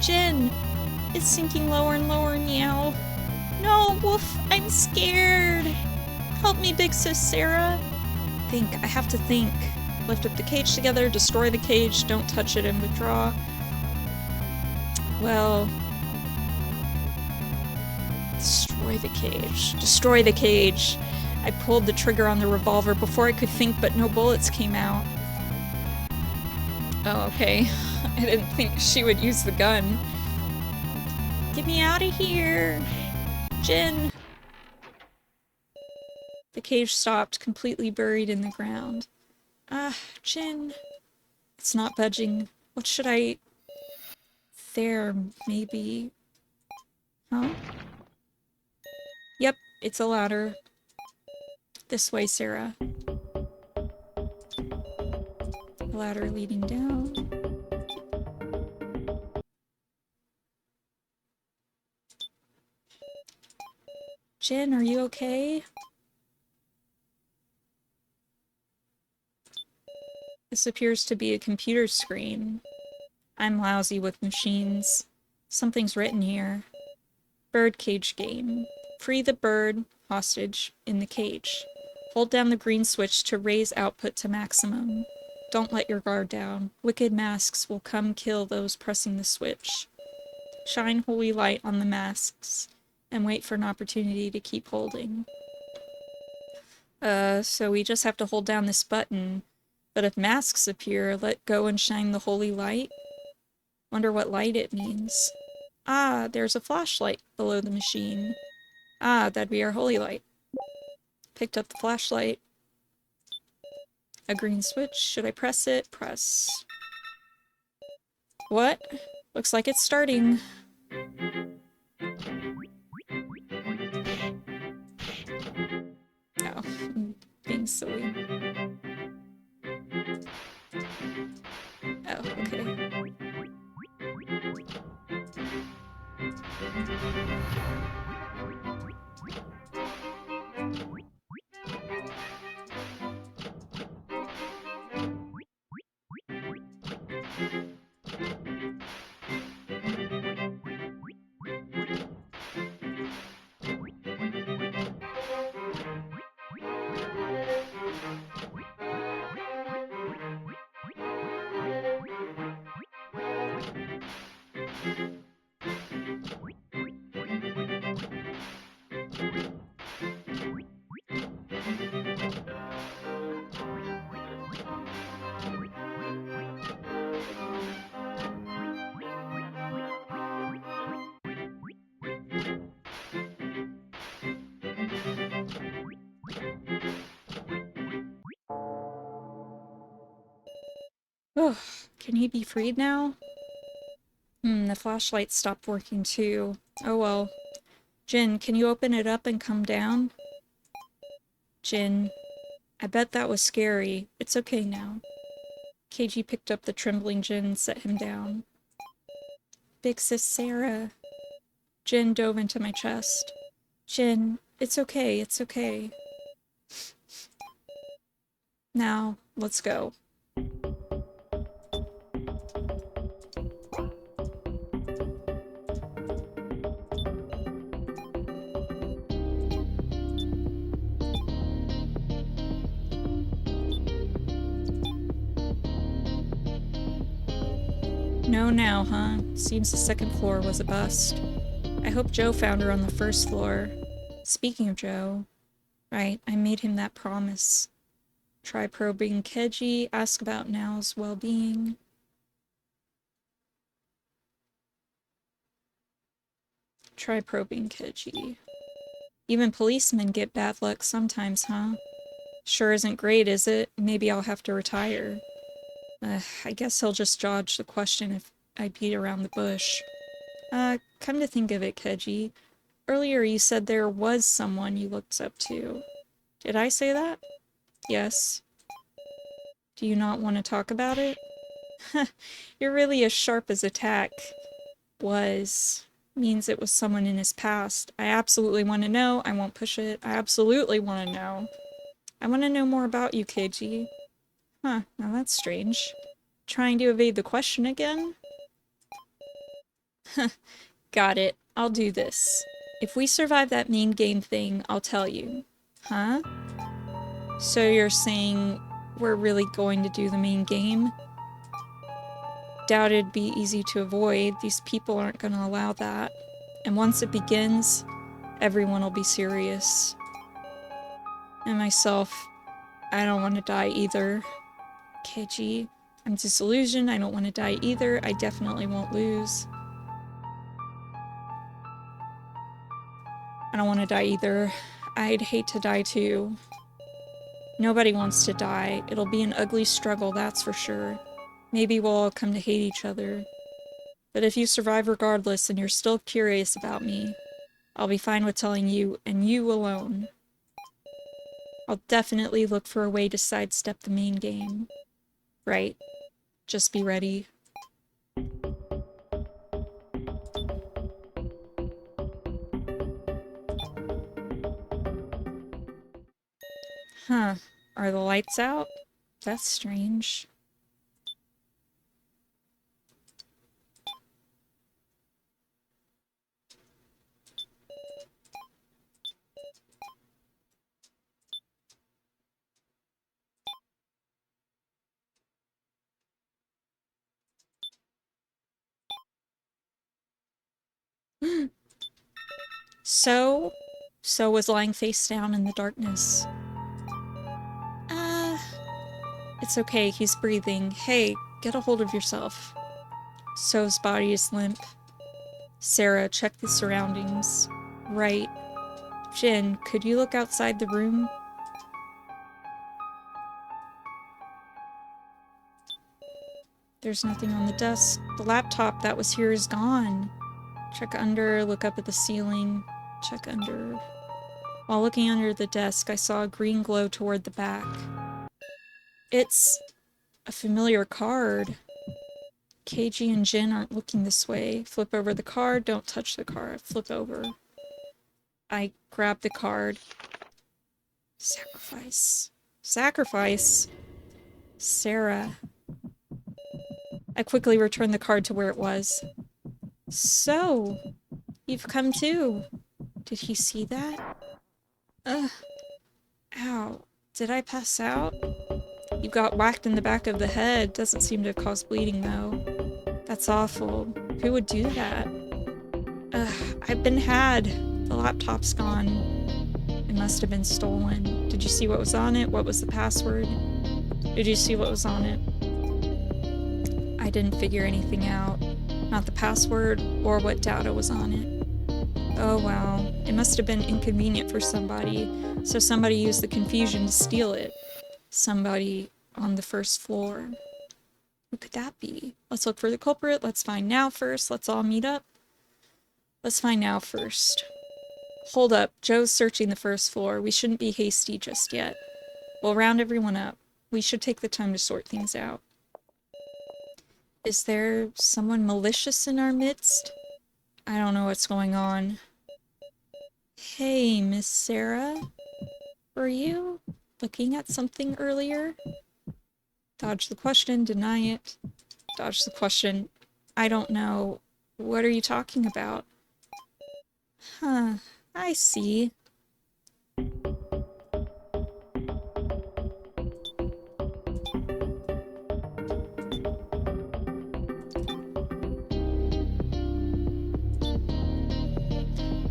Jen, it's sinking lower and lower now. No, Wolf, I'm scared. Help me, big sis Sara. Think, I have to think. Lift up the cage together, destroy the cage, don't touch it and withdraw. Well... Destroy the cage. Destroy the cage. I pulled the trigger on the revolver before I could think, but no bullets came out. Oh, okay. I didn't think she would use the gun. Get me out of here! Jen! The cage stopped, completely buried in the ground. Jen. It's not budging. What should I... There, maybe... Huh? Yep, it's a ladder. This way, Sara. Ladder leading down. Jen, are you okay? This appears to be a computer screen. I'm lousy with machines. Something's written here. Birdcage Game. Free the bird, hostage, in the cage. Hold down the green switch to raise output to maximum. Don't let your guard down. Wicked masks will come kill those pressing the switch. Shine holy light on the masks, and wait for an opportunity to keep holding. So we just have to hold down this button. But if masks appear, let go and shine the holy light? Wonder what light it means. Ah, there's a flashlight below the machine. Ah, that'd be our holy light. Picked up the flashlight. A green switch. Should I press it? Press. What? Looks like it's starting. Oh, I'm being silly. Oh, okay. Oh, can he be freed now? The flashlight stopped working too. Oh well. Jin, can you open it up and come down? Jin, I bet that was scary. It's okay now. Keiji picked up the trembling Jin and set him down. Big sis Sara. Jin dove into my chest. Jin, it's okay, it's okay. Now, let's go. No now, huh? Seems the second floor was a bust. I hope Joe found her on the first floor. Speaking of Joe... Right, I made him that promise. Try probing Keiji, ask about Nao's well-being. Try probing Keiji. Even policemen get bad luck sometimes, huh? Sure isn't great, is it? Maybe I'll have to retire. I guess he'll just dodge the question if I beat around the bush. Come to think of it, Keiji. Earlier you said there was someone you looked up to. Did I say that? Yes. Do you not want to talk about it? You're really as sharp as a tack. Was. Means it was someone in his past. I absolutely want to know. I won't push it. I absolutely want to know. I want to know more about you, Keiji. Huh, now that's strange. Trying to evade the question again? Got it. I'll do this. If we survive that main game thing, I'll tell you. Huh? So you're saying we're really going to do the main game? Doubt it'd be easy to avoid. These people aren't gonna allow that. And once it begins, everyone will be serious. And myself, I don't want to die either. Keiji, I'm disillusioned. I don't want to die either. I definitely won't lose. I don't want to die either. I'd hate to die too. Nobody wants to die. It'll be an ugly struggle, that's for sure. Maybe we'll all come to hate each other. But if you survive regardless and you're still curious about me, I'll be fine with telling you, and you alone. I'll definitely look for a way to sidestep the main game. Right. Just be ready. Huh. Are the lights out? That's strange. So was lying face down in the darkness. It's okay, he's breathing. Hey, get a hold of yourself. So's body is limp. Sara, check the surroundings. Right. Jin, could you look outside the room? There's nothing on the desk. The laptop that was here is gone. Check under, look up at the ceiling. Check under. While looking under the desk, I saw a green glow toward the back. It's a familiar card. Keiji and Jin aren't looking this way. Flip over the card, don't touch the card. Flip over. I grab the card. Sacrifice. Sacrifice? Sara. I quickly returned the card to where it was. So, you've come too. Did he see that? Ugh. Ow. Did I pass out? You got whacked in the back of the head. Doesn't seem to have caused bleeding, though. That's awful. Who would do that? Ugh. I've been had. The laptop's gone. It must have been stolen. Did you see what was on it? What was the password? Did you see what was on it? I didn't figure anything out. Not the password or what data was on it. Oh wow. It must have been inconvenient for somebody, so somebody used the confusion to steal it. Somebody on the first floor. Who could that be? Let's look for the culprit. Let's find now first. Let's all meet up. Let's find now first. Hold up. Joe's searching the first floor. We shouldn't be hasty just yet. We'll round everyone up. We should take the time to sort things out. Is there someone malicious in our midst? I don't know what's going on. Hey, Miss Sara? Were you looking at something earlier? Dodge the question, deny it. Dodge the question. I don't know. What are you talking about? Huh. I see.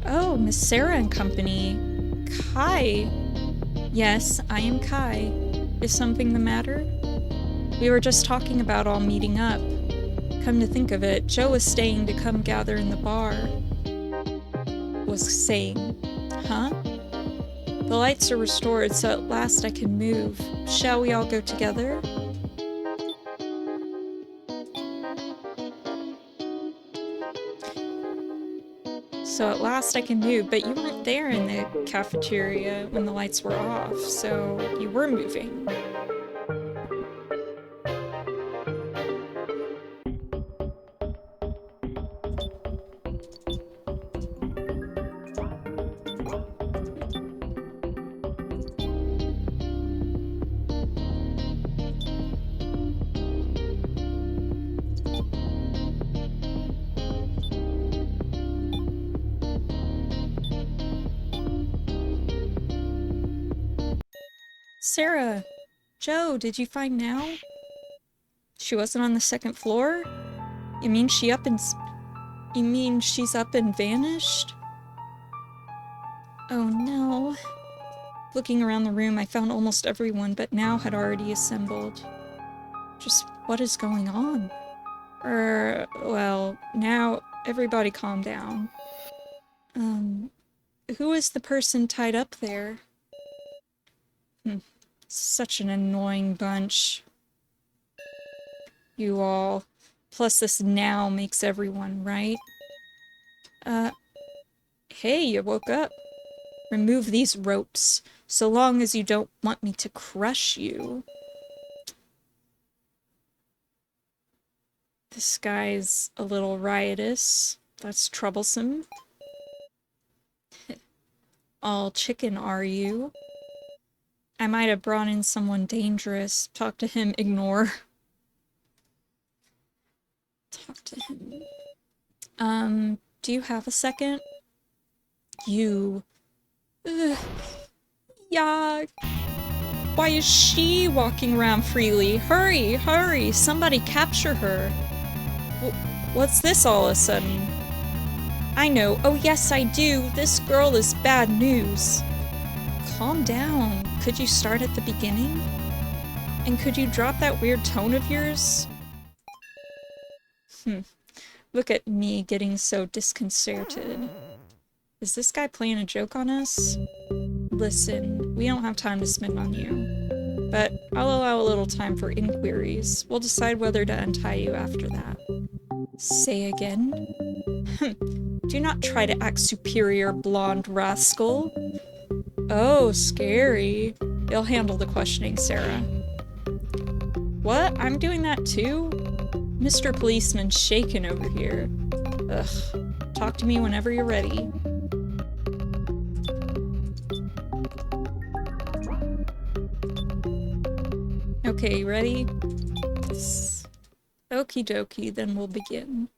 Oh, Miss Sara and company. Kai. Yes, I am Kai. Is something the matter? We were just talking about all meeting up. Come to think of it, Joe was staying to come gather in the bar. Was saying. Huh? The lights are restored, so at last I can move. Shall we all go together? So at last I can move, but you weren't there in the cafeteria when the lights were off, so you were moving. Sara Joe, did you find now? She wasn't on the second floor? You mean she's up and vanished? Oh no. Looking around the room, I found almost everyone, but now had already assembled. Just what is going on? Well, now everybody calm down. Who is the person tied up there? Such an annoying bunch. You all. Plus this now makes everyone, right? Hey, you woke up. Remove these ropes, so long as you don't want me to crush you. This guy's a little riotous. That's troublesome. All chicken, are you? I might have brought in someone dangerous. Talk to him, ignore. Talk to him. Do you have a second? You. Ugh. Yeah. Why is she walking around freely? Hurry, hurry, somebody capture her. What's this all of a sudden? I know. Oh yes, I do. This girl is bad news. Calm down. Could you start at the beginning? And could you drop that weird tone of yours? Look at me getting so disconcerted. Is this guy playing a joke on us? Listen, we don't have time to spend on you. But I'll allow a little time for inquiries. We'll decide whether to untie you after that. Say again? Do not try to act superior, blonde rascal. Oh, scary. You'll handle the questioning, Sara. What? I'm doing that too? Mr. Policeman's shaken over here. Ugh. Talk to me whenever you're ready. Okay, ready? Okie dokie, then we'll begin.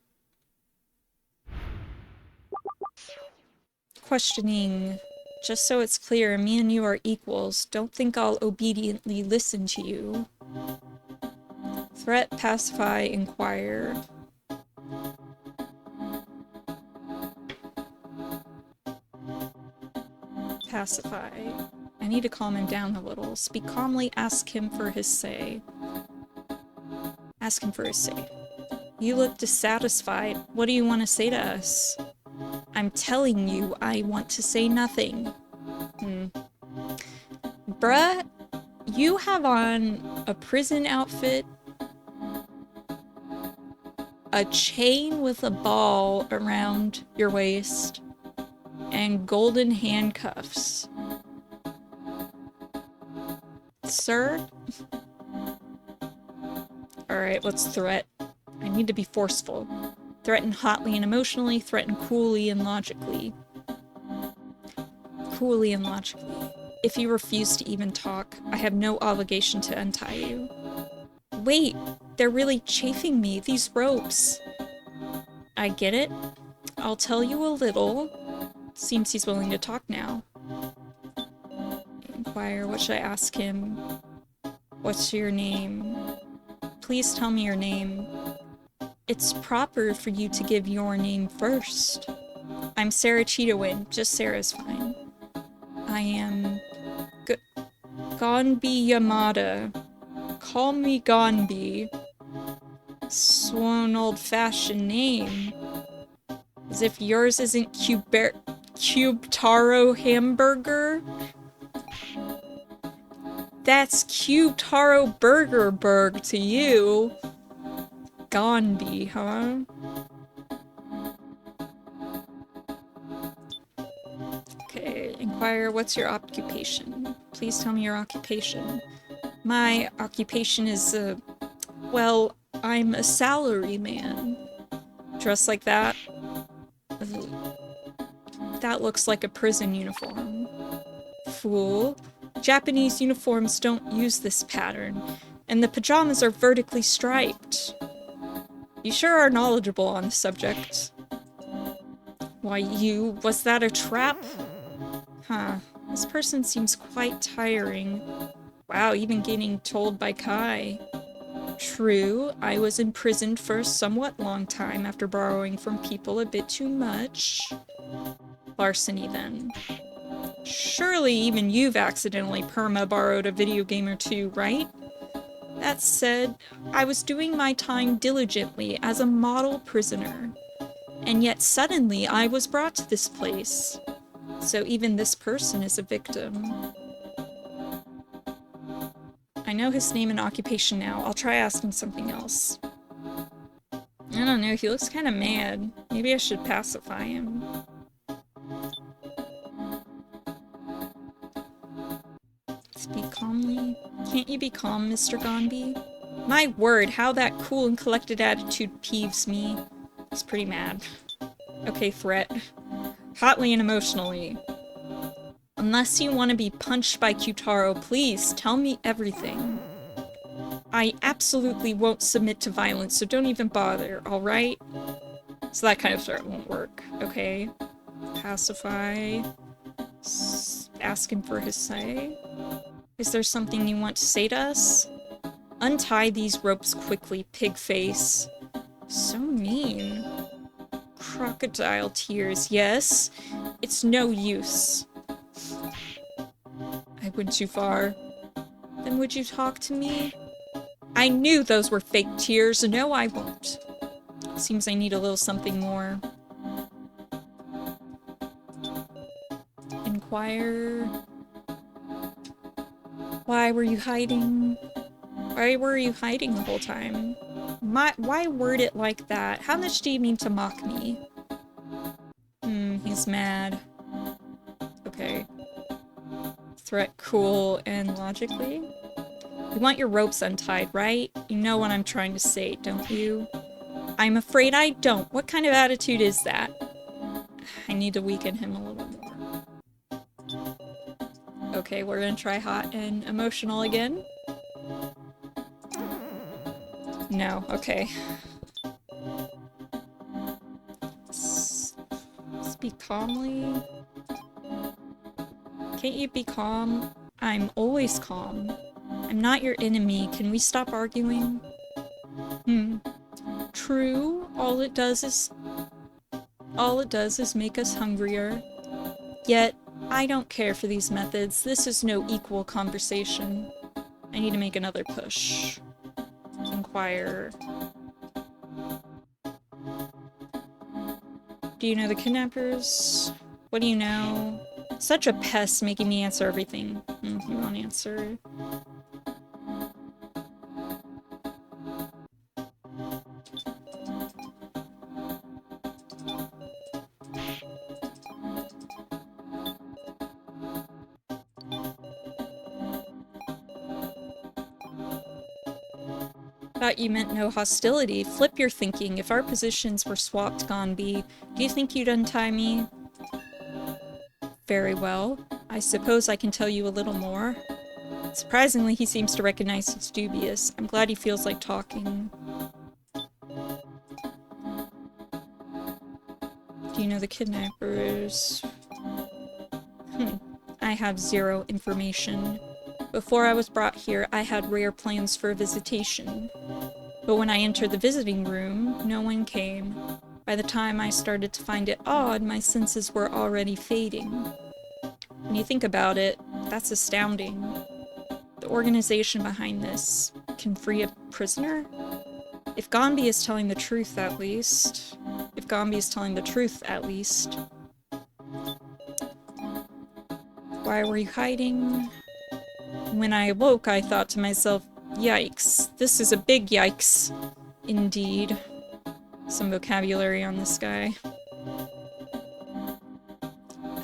Questioning. Just so it's clear, me and you are equals. Don't think I'll obediently listen to you. Threat, pacify, inquire. Pacify. I need to calm him down a little. Speak calmly, ask him for his say. Ask him for his say. You look dissatisfied. What do you want to say to us? I'm telling you, I want to say nothing. Bruh, you have on a prison outfit, a chain with a ball around your waist, and golden handcuffs. Sir? Alright, what's threat? I need to be forceful. Threaten hotly and emotionally, threaten coolly and logically. Coolly and logically. If you refuse to even talk, I have no obligation to untie you. Wait, they're really chafing me, these ropes. I get it. I'll tell you a little. Seems he's willing to talk now. Inquire, what should I ask him? What's your name? Please tell me your name. It's proper for you to give your name first. I'm Sara Cheetawin, just Sarah's fine. I am... Gonbi Yamada. Call me Gonbi. So an old-fashioned name. As if yours isn't Cube Taro Hamburger? That's Cube Taro Burger Burg to you. Gonbi, huh? Inquire, what's your occupation? Please tell me your occupation. My occupation is, well, I'm a salary man. Dressed like that? That looks like a prison uniform. Fool. Japanese uniforms don't use this pattern, and the pajamas are vertically striped. You sure are knowledgeable on the subject. Why, was that a trap? Huh. This person seems quite tiring. Wow, even getting told by Kai. True, I was imprisoned for a somewhat long time after borrowing from people a bit too much. Larceny, then. Surely even you've accidentally perma-borrowed a video game or two, right? That said, I was doing my time diligently as a model prisoner. And yet suddenly I was brought to this place. So even this person is a victim. I know his name and occupation now. I'll try asking something else. I don't know, he looks kind of mad. Maybe I should pacify him. Speak calmly. Can't you be calm, Mr. Gonby? My word, how that cool and collected attitude peeves me. He's pretty mad. Okay, threat. Hotly and emotionally. Unless you want to be punched by Kyutaro, please tell me everything. I absolutely won't submit to violence, so don't even bother, alright? So that kind of threat won't work. Okay. Pacify. Ask him for his say. Is there something you want to say to us? Untie these ropes quickly, pig face. So mean. Crocodile tears, yes. It's no use. I went too far. Then would you talk to me? I knew those were fake tears. No, I won't. Seems I need a little something more. Inquire. Why were you hiding? Why were you hiding the whole time? Why word it like that? How much do you mean to mock me? He's mad. Okay. Threat cool and logically. You want your ropes untied, right? You know what I'm trying to say, don't you? I'm afraid I don't. What kind of attitude is that? I need to weaken him a little more. Okay, we're gonna try hot and emotional again. No, okay. Speak calmly. Can't you be calm? I'm always calm. I'm not your enemy. Can we stop arguing? True. All it does is make us hungrier. Yet, I don't care for these methods. This is no equal conversation. I need to make another push. Inquire. Do you know the kidnappers? What do you know? Such a pest making me answer everything. You won't answer. Thought you meant no hostility. Flip your thinking. If our positions were swapped, Gonby, do you think you'd untie me? Very well. I suppose I can tell you a little more. Surprisingly, he seems to recognize he's dubious. I'm glad he feels like talking. Do you know the kidnappers? I have zero information. Before I was brought here, I had rare plans for a visitation. But when I entered the visiting room, no one came. By the time I started to find it odd, my senses were already fading. When you think about it, that's astounding. The organization behind this can free a prisoner? If Gonby is telling the truth, at least. If Gonby is telling the truth, at least. Why were you hiding? When I awoke, I thought to myself, yikes, this is a big yikes. Indeed. Some vocabulary on this guy.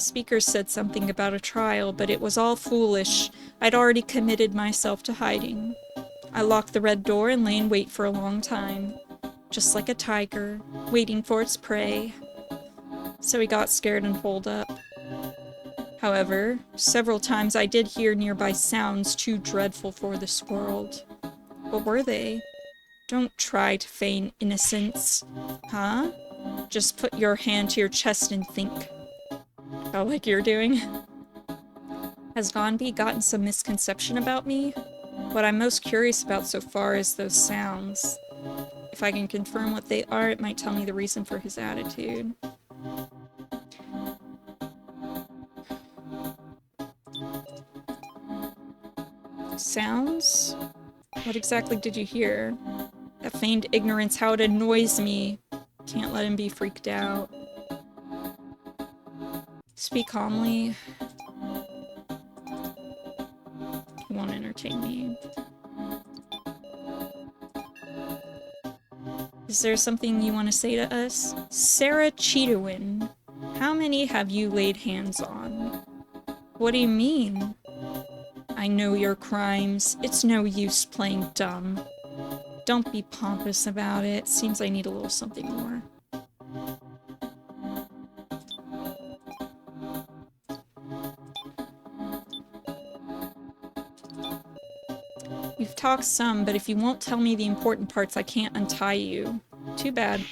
Speaker said something about a trial, but it was all foolish. I'd already committed myself to hiding. I locked the red door and lay in wait for a long time. Just like a tiger, waiting for its prey. So he got scared and holed up. However, several times I did hear nearby sounds too dreadful for this world. What were they? Don't try to feign innocence. Huh? Just put your hand to your chest and think. Oh, like you're doing? Has Gonbi gotten some misconception about me? What I'm most curious about so far is those sounds. If I can confirm what they are, it might tell me the reason for his attitude. Sounds? What exactly did you hear? That feigned ignorance, how it annoys me. Can't let him be freaked out. Speak calmly. He won't entertain me. Is there something you want to say to us? Sara Cheetawin, how many have you laid hands on? What do you mean? I know your crimes. It's no use playing dumb. Don't be pompous about it. Seems I need a little something more. You've talked some, but if you won't tell me the important parts, I can't untie you. Too bad.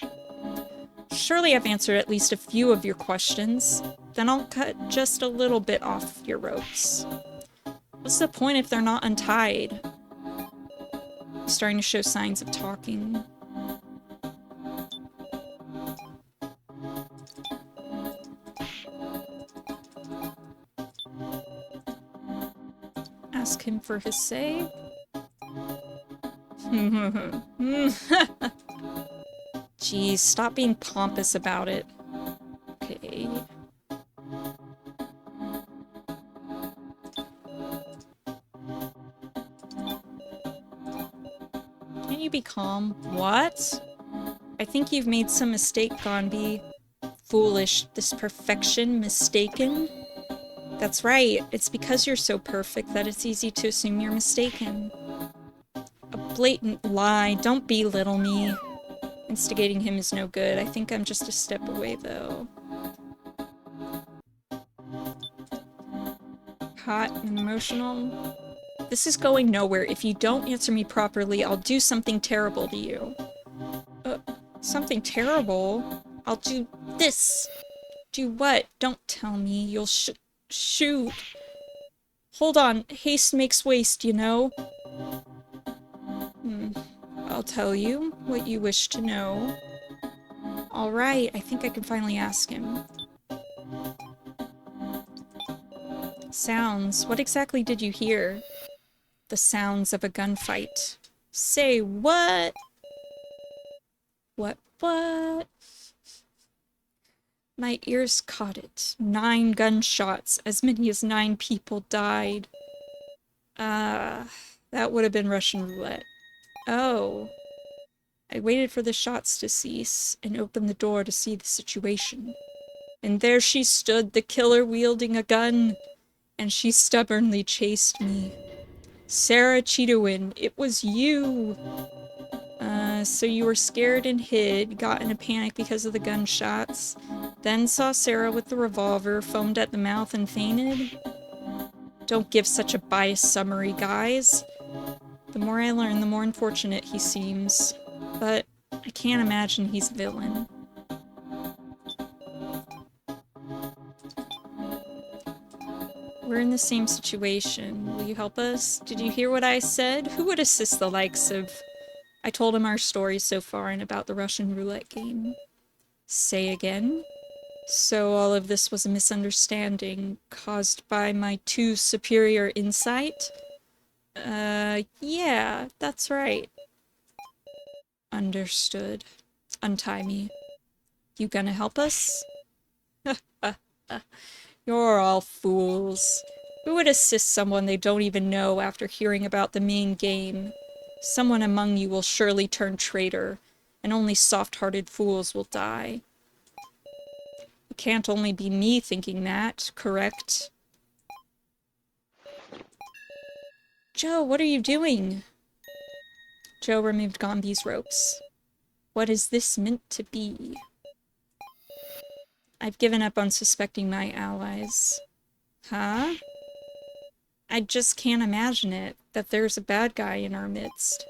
Surely I've answered at least a few of your questions. Then I'll cut just a little bit off your ropes. What's the point if they're not untied? He's starting to show signs of talking. Ask him for his say. Jeez, stop being pompous about it. Okay. Can you be calm? What? I think you've made some mistake, Gonbi. Foolish. This perfection mistaken? That's right. It's because you're so perfect that it's easy to assume you're mistaken. A blatant lie. Don't belittle me. Instigating him is no good. I think I'm just a step away, though. Hot and emotional. This is going nowhere. If you don't answer me properly, I'll do something terrible to you. Something terrible? I'll do this. Do what? Don't tell me. You'll shoot. Hold on. Haste makes waste, you know? I'll tell you what you wish to know. Alright, I think I can finally ask him. Sounds. What exactly did you hear? The sounds of a gunfight. Say what? What? My ears caught it. 9 gunshots. As many as 9 people died. That would have been Russian roulette. Oh. I waited for the shots to cease and opened the door to see the situation. And there she stood, the killer wielding a gun. And she stubbornly chased me. Sara Cheetawin, it was you! So you were scared and hid, got in a panic because of the gunshots, then saw Sara with the revolver, foamed at the mouth and fainted? Don't give such a biased summary, guys. The more I learn, the more unfortunate he seems. But I can't imagine he's a villain. We're in the same situation. Will you help us? Did you hear what I said? Who would assist the likes of... I told him our story so far and about the Russian roulette game. Say again? So all of this was a misunderstanding caused by my too superior insight? Yeah, that's right. Understood. Untie me. You gonna help us? You're all fools. Who would assist someone they don't even know after hearing about the main game? Someone among you will surely turn traitor, and only soft-hearted fools will die. It can't only be me thinking that, correct? Joe, what are you doing? Joe removed Gombi's ropes. What is this meant to be? I've given up on suspecting my allies. Huh? I just can't imagine it, that there's a bad guy in our midst.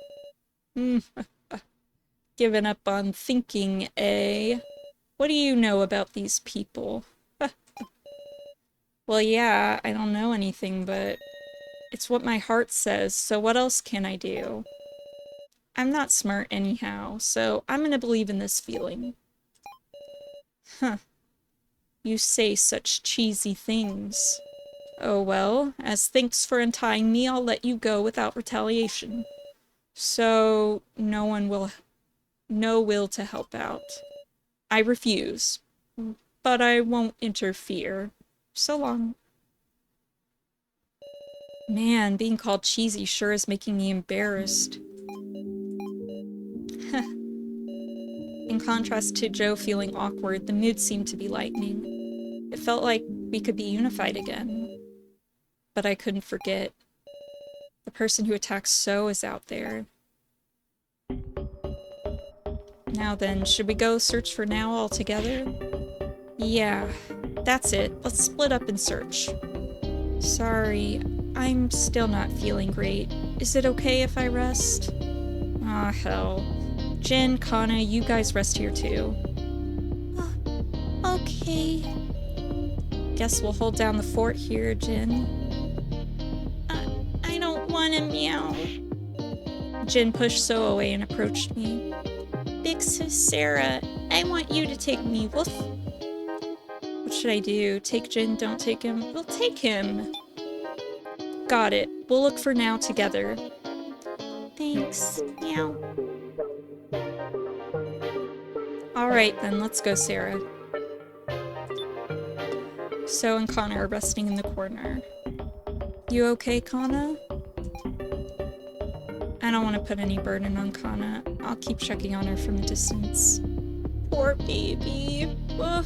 Given up on thinking, eh? What do you know about these people? Well, yeah, I don't know anything, but it's what my heart says, so what else can I do? I'm not smart anyhow, so I'm gonna believe in this feeling. Huh. You say such cheesy things. Oh well, as thanks for untying me, I'll let you go without retaliation. So, no will to help out. I refuse. But I won't interfere. So long. Man, being called cheesy sure is making me embarrassed. In contrast to Joe feeling awkward, the mood seemed to be lightening. It felt like we could be unified again. But I couldn't forget. The person who attacked So is out there. Now then, should we go search for Now all together? Yeah, that's it. Let's split up and search. Sorry, I'm still not feeling great. Is it okay if I rest? Aw, hell. Jin, Kanna, you guys rest here too. Okay. Guess we'll hold down the fort here, Jin. I don't want to meow. Jin pushed So away and approached me. Big Sis Sara, I want you to take me, woof. What should I do? Take Jin, don't take him? We'll take him! Got it. We'll look for Now together. Thanks. Meow. Alright then, let's go, Sara. So and Kanna are resting in the corner. You okay, Kanna? I don't want to put any burden on Kanna. I'll keep checking on her from a distance. Poor baby. Ugh.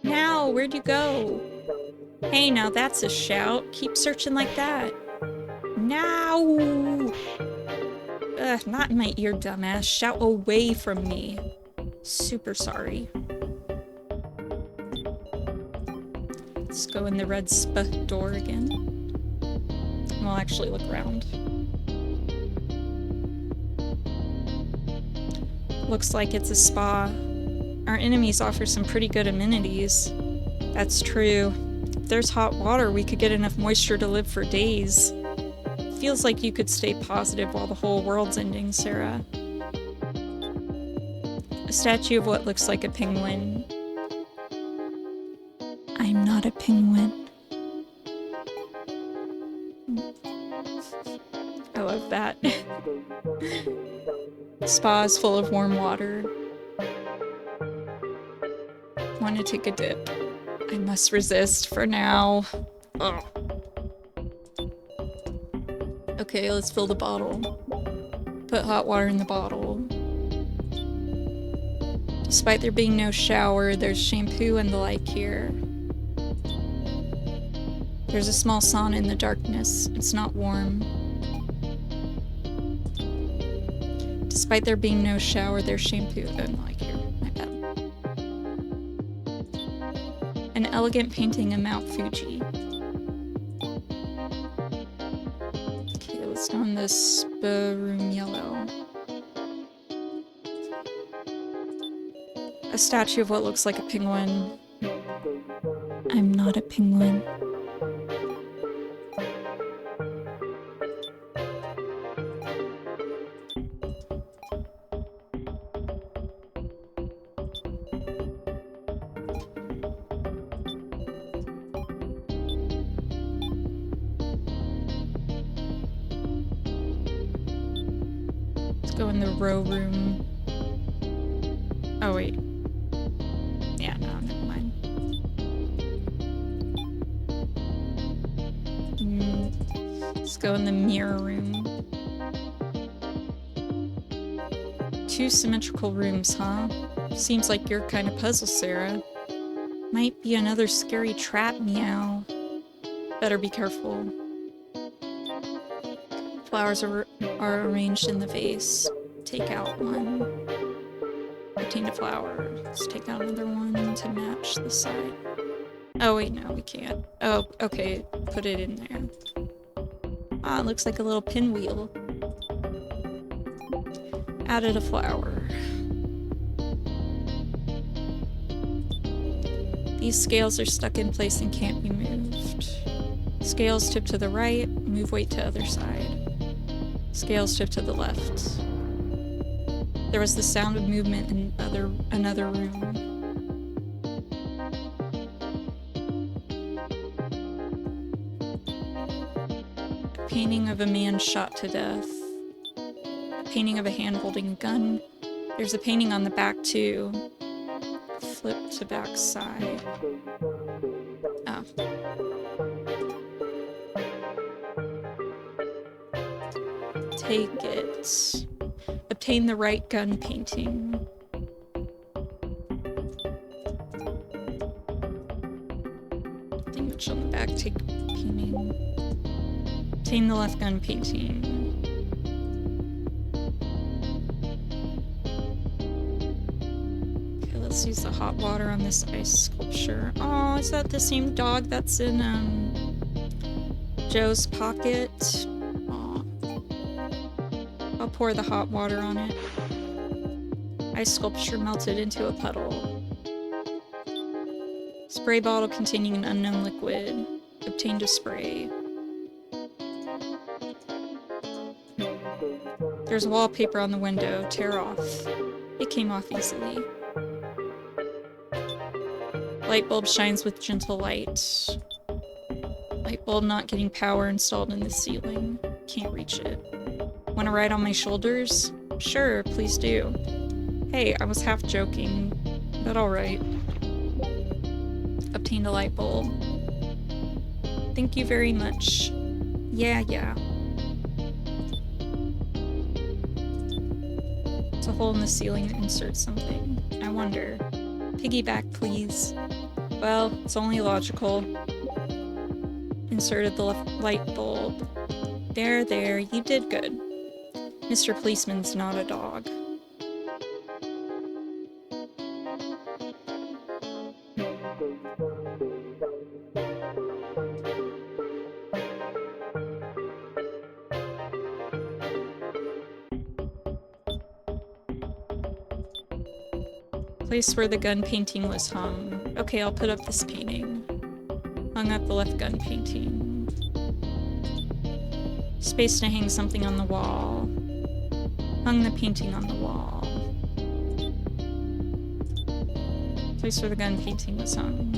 Now, where'd you go? Hey, now that's a shout. Keep searching like that. Now! Ugh, not in my ear, dumbass. Shout away from me. Super sorry. Let's go in the red spa door again. We'll actually look around. Looks like it's a spa. Our enemies offer some pretty good amenities. That's true. If there's hot water, we could get enough moisture to live for days. Feels like you could stay positive while the whole world's ending, Sara. A statue of what looks like a penguin. I'm not a penguin. I love that. Spa is full of warm water. Want to take a dip. I must resist for now. Ugh. Okay, let's fill the bottle. Put hot water in the bottle. Despite there being no shower, there's shampoo and the like here. There's a small sauna in the darkness. It's not warm. Despite there being no shower, there's shampoo and the like here. My bad. An elegant painting of Mount Fuji. Okay, let's go in this spa room yellow. A statue of what looks like a penguin. I'm not a penguin. Let's go in the row room. Oh, wait. Yeah, no, never mind. Let's go in the mirror room. 2 symmetrical rooms, huh? Seems like your kind of puzzle, Sarah. Might be another scary trap, meow. Better be careful. Flowers are arranged in the vase. Take out one. Obtain a flower. Let's take out another one to match the side. Oh wait, no, we can't. Oh, okay, put it in there. Ah, it looks like a little pinwheel. Added a flower. These scales are stuck in place and can't be moved. Scales tip to the right, move weight to other side. Scales tip to the left. There was the sound of movement in another room. A painting of a man shot to death. A painting of a hand holding a gun. There's a painting on the back too. Flip to back side. Oh. Take it. Obtain the right gun painting. Nothing much on the back. Take painting. Obtain the left gun painting. Okay, let's use the hot water on this ice sculpture. Oh, is that the same dog that's in Joe's pocket? I'll pour the hot water on it. Ice sculpture melted into a puddle. Spray bottle containing an unknown liquid. Obtained a spray. There's wallpaper on the window. Tear off. It came off easily. Light bulb shines with gentle light. Light bulb not getting power installed in the ceiling. Can't reach it. Want to ride on my shoulders? Sure, please do. Hey, I was half joking, but alright. Obtained a light bulb. Thank you very much. Yeah. It's a hole in the ceiling that inserts something. I wonder. Piggyback, please. Well, it's only logical. Inserted the light bulb. There, you did good. Mr. Policeman's not a dog. Place where the gun painting was hung. Okay, I'll put up this painting. Hung up the left gun painting. Space to hang something on the wall. Hung the painting on the wall. Place where the gun painting was hung.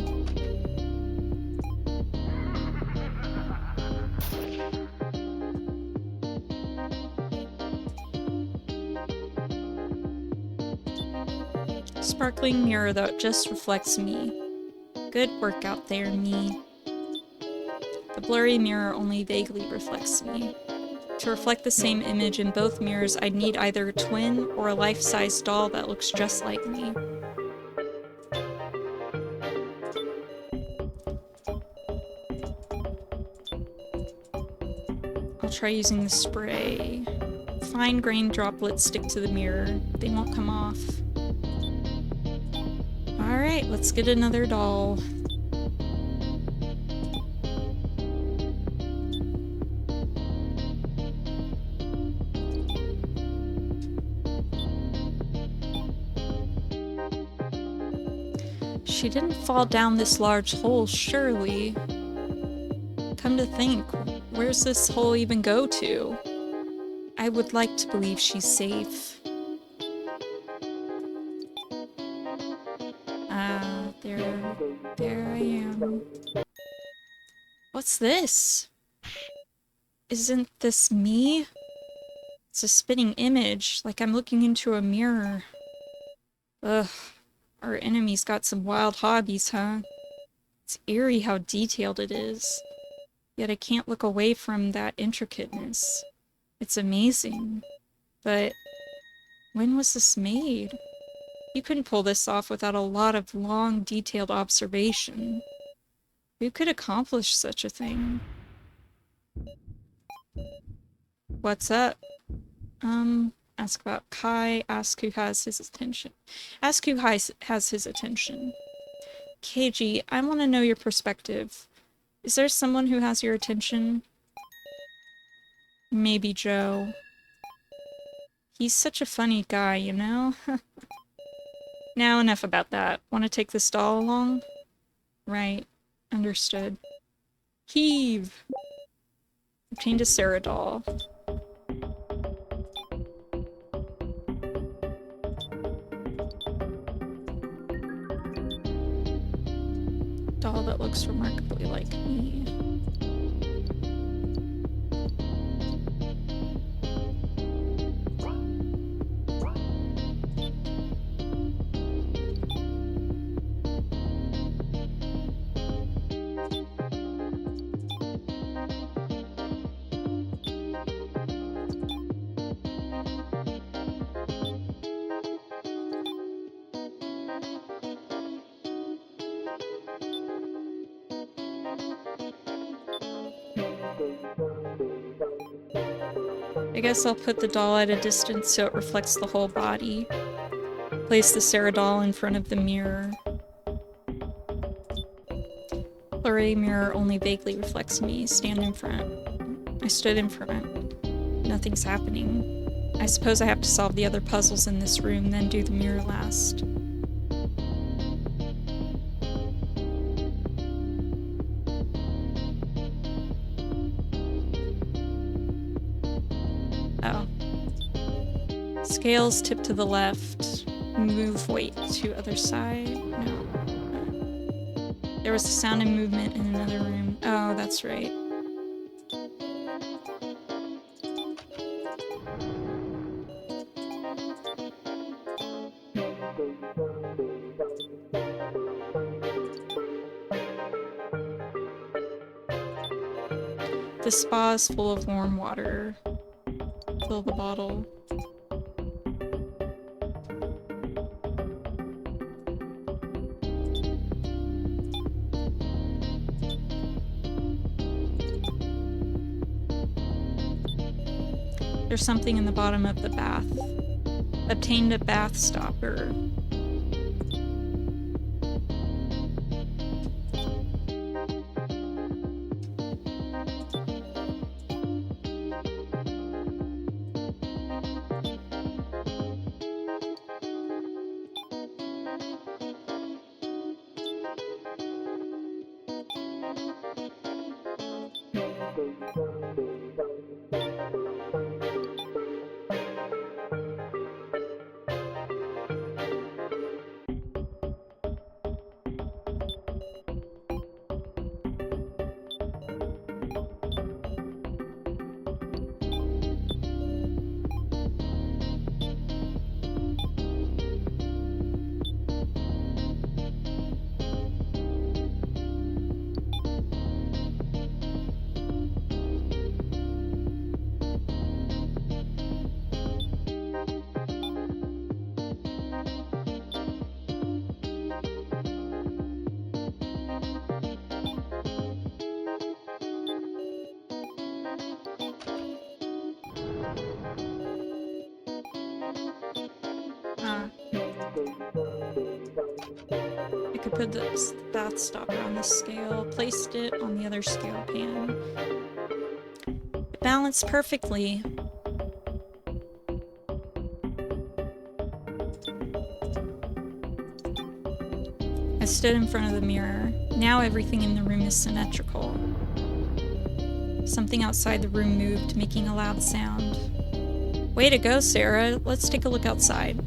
Sparkling mirror that just reflects me. Good work out there, me. The blurry mirror only vaguely reflects me. To reflect the same image in both mirrors, I'd need either a twin or a life-size doll that looks just like me. I'll try using the spray. Fine grain droplets stick to the mirror. They won't come off. Alright, let's get another doll. She didn't fall down this large hole, surely. Come to think, where's this hole even go to? I would like to believe she's safe. There I am. What's this? Isn't this me? It's a spinning image, like I'm looking into a mirror. Ugh, our enemy's got some wild hobbies, huh? It's eerie how detailed it is. Yet I can't look away from that intricateness. It's amazing. But when was this made? You couldn't pull this off without a lot of long, detailed observation. Who could accomplish such a thing? What's up? Ask about Kai, ask who has his attention. Ask who has his attention. Keiji, I want to know your perspective. Is there someone who has your attention? Maybe Joe. He's such a funny guy, you know? Now enough about that. Want to take this doll along? Right. Understood. Heave! Obtained a Sara doll. Doll that looks remarkably like me. I guess I'll put the doll at a distance so it reflects the whole body. Place the Sara doll in front of the mirror. Blurry mirror only vaguely reflects me. Stand in front. I stood in front. Nothing's happening. I suppose I have to solve the other puzzles in this room, then do the mirror last. Oh. Scales tip to the left. Move weight to other side. No. There was a sound and movement in another room. Oh, that's right. The spa is full of warm water. Fill the bottle. There's something in the bottom of the bath. Obtained a bath stopper. I could put the bath stopper on the scale, placed it on the other scale pan. It balanced perfectly. I stood in front of the mirror. Now everything in the room is symmetrical. Something outside the room moved, making a loud sound. Way to go, Sara. Let's take a look outside.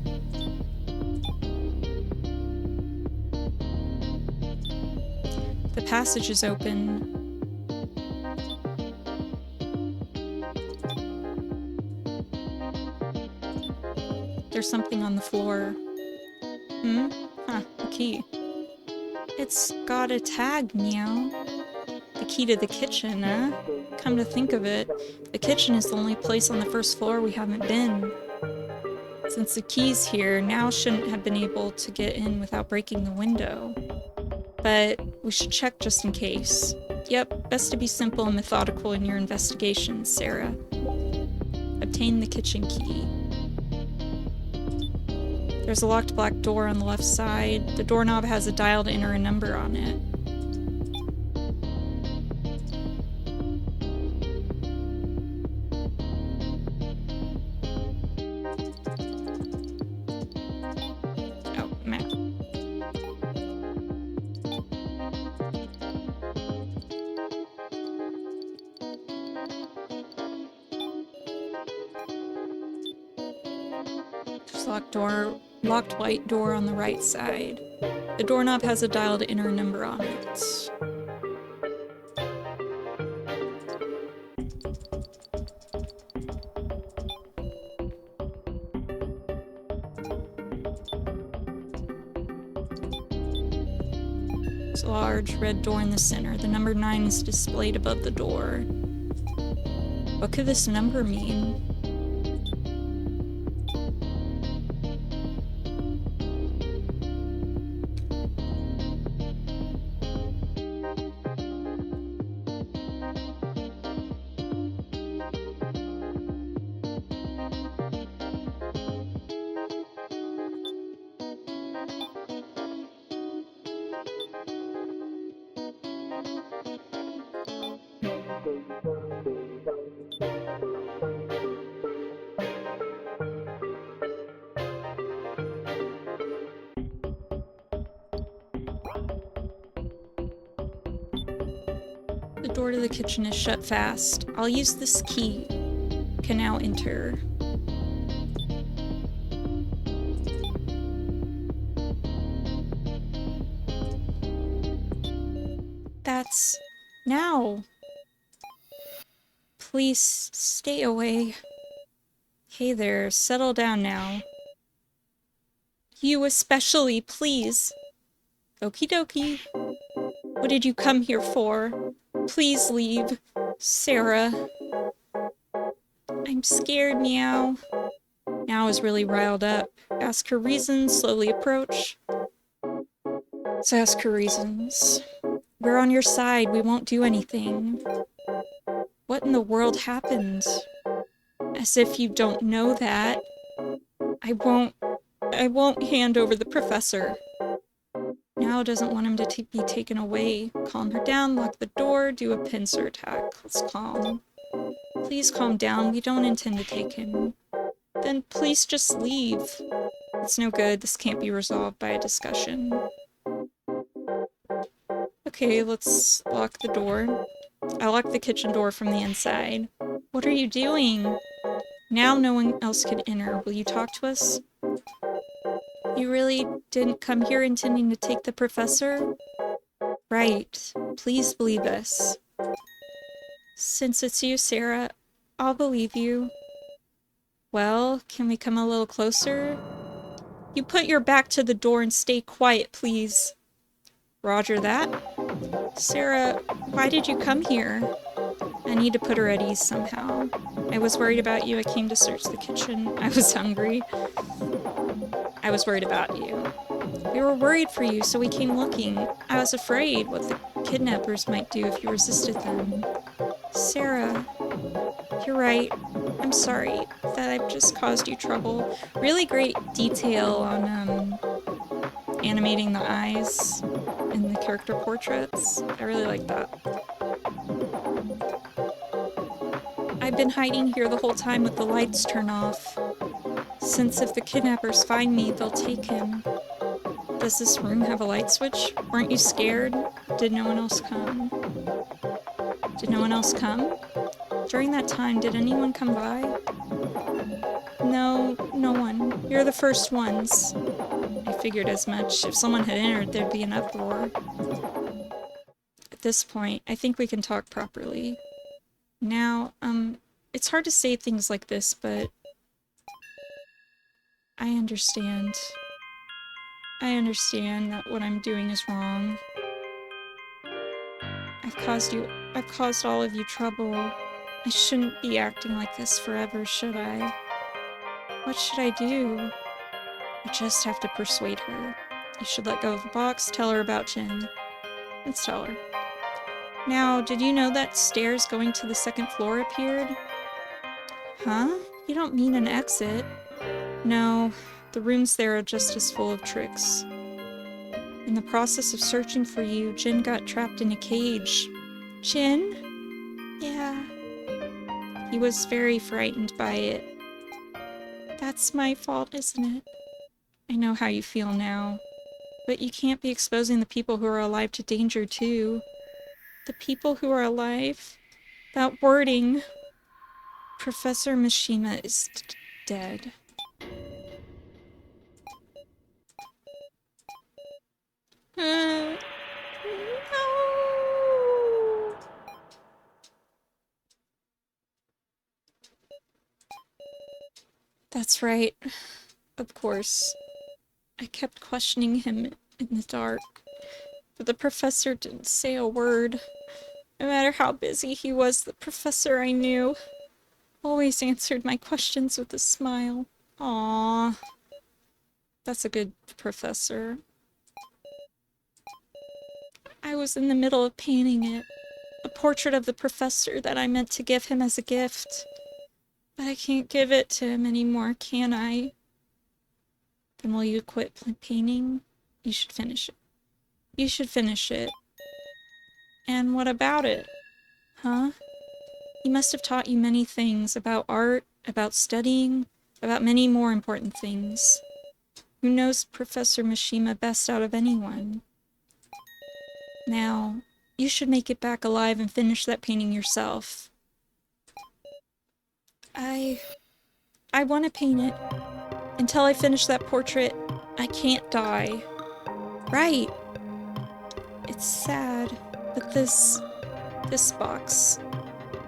The passage is open. There's something on the floor. Hmm? Huh, a key. It's got a tag, meow. The key to the kitchen, eh? Come to think of it, the kitchen is the only place on the first floor we haven't been. Since the key's here, now shouldn't have been able to get in without breaking the window. But we should check just in case. Yep, best to be simple and methodical in your investigations, Sara. Obtain the kitchen key. There's a locked black door on the left side. The doorknob has a dial to enter a number on it. Oh, map. There's a locked white door on the right side. The doorknob has a dial to enter a number on it. There's a large red door in the center. The number 9 is displayed above the door. What could this number mean? The door to the kitchen is shut fast. I'll use this key. Can now enter. That's... now! Please, stay away. Hey there, settle down now. You especially, please. Okie dokie. What did you come here for? Please leave. Sara. I'm scared, meow. Meow is really riled up. Ask her reasons, slowly approach. Let's ask her reasons. We're on your side, we won't do anything. What in the world happened? As if you don't know that. I won't hand over the professor. Now doesn't want him to be taken away. Calm her down, lock the door, do a pincer attack. Let's calm. Please calm down, we don't intend to take him. Then please just leave. It's no good, this can't be resolved by a discussion. Okay, let's lock the door. I locked the kitchen door from the inside. What are you doing? Now no one else can enter. Will you talk to us? You really didn't come here intending to take the professor? Right. Please believe us. Since it's you, Sara, I'll believe you. Well, can we come a little closer? You put your back to the door and stay quiet, please. Roger that. Sara, why did you come here? I need to put her at ease somehow. I was worried about you. I came to search the kitchen. I was hungry. I was worried about you. We were worried for you, so we came looking. I was afraid what the kidnappers might do if you resisted them. Sara, you're right. I'm sorry that I've just caused you trouble. Really great detail on animating the eyes in the character portraits. I really like that. I've been hiding here the whole time with the lights turned off. Since if the kidnappers find me, they'll take him. Does this room have a light switch? Weren't you scared? Did no one else come? Did no one else come? During that time, did anyone come by? No, no one. You're the first ones. I figured as much. If someone had entered, there'd be an uproar. At this point, I think we can talk properly. Now, it's hard to say things like this, but I understand. I understand that what I'm doing is wrong. I've caused all of you trouble. I shouldn't be acting like this forever, should I? What should I do? I just have to persuade her. You should let go of the box, tell her about Jin. Let's tell her. Now, did you know that stairs going to the second floor appeared? Huh? You don't mean an exit? No, the rooms there are just as full of tricks. In the process of searching for you, Jin got trapped in a cage. Jin? Yeah. He was very frightened by it. That's my fault, isn't it? I know how you feel now. But you can't be exposing the people who are alive to danger, too. The people who are alive? That wording. Professor Mishima is dead. No! That's right. Of course. I kept questioning him in the dark, but the professor didn't say a word. No matter how busy he was, the professor I knew always answered my questions with a smile. Aww. That's a good professor. I was in the middle of painting it. A portrait of the professor that I meant to give him as a gift. But I can't give it to him anymore, can I? Then will you quit painting? You should finish it. You should finish it. And what about it? Huh? He must have taught you many things about art, about studying, about many more important things. Who knows Professor Mishima best out of anyone? Now, you should make it back alive and finish that painting yourself. I want to paint it. Until I finish that portrait, I can't die. Right. It's sad, but this box,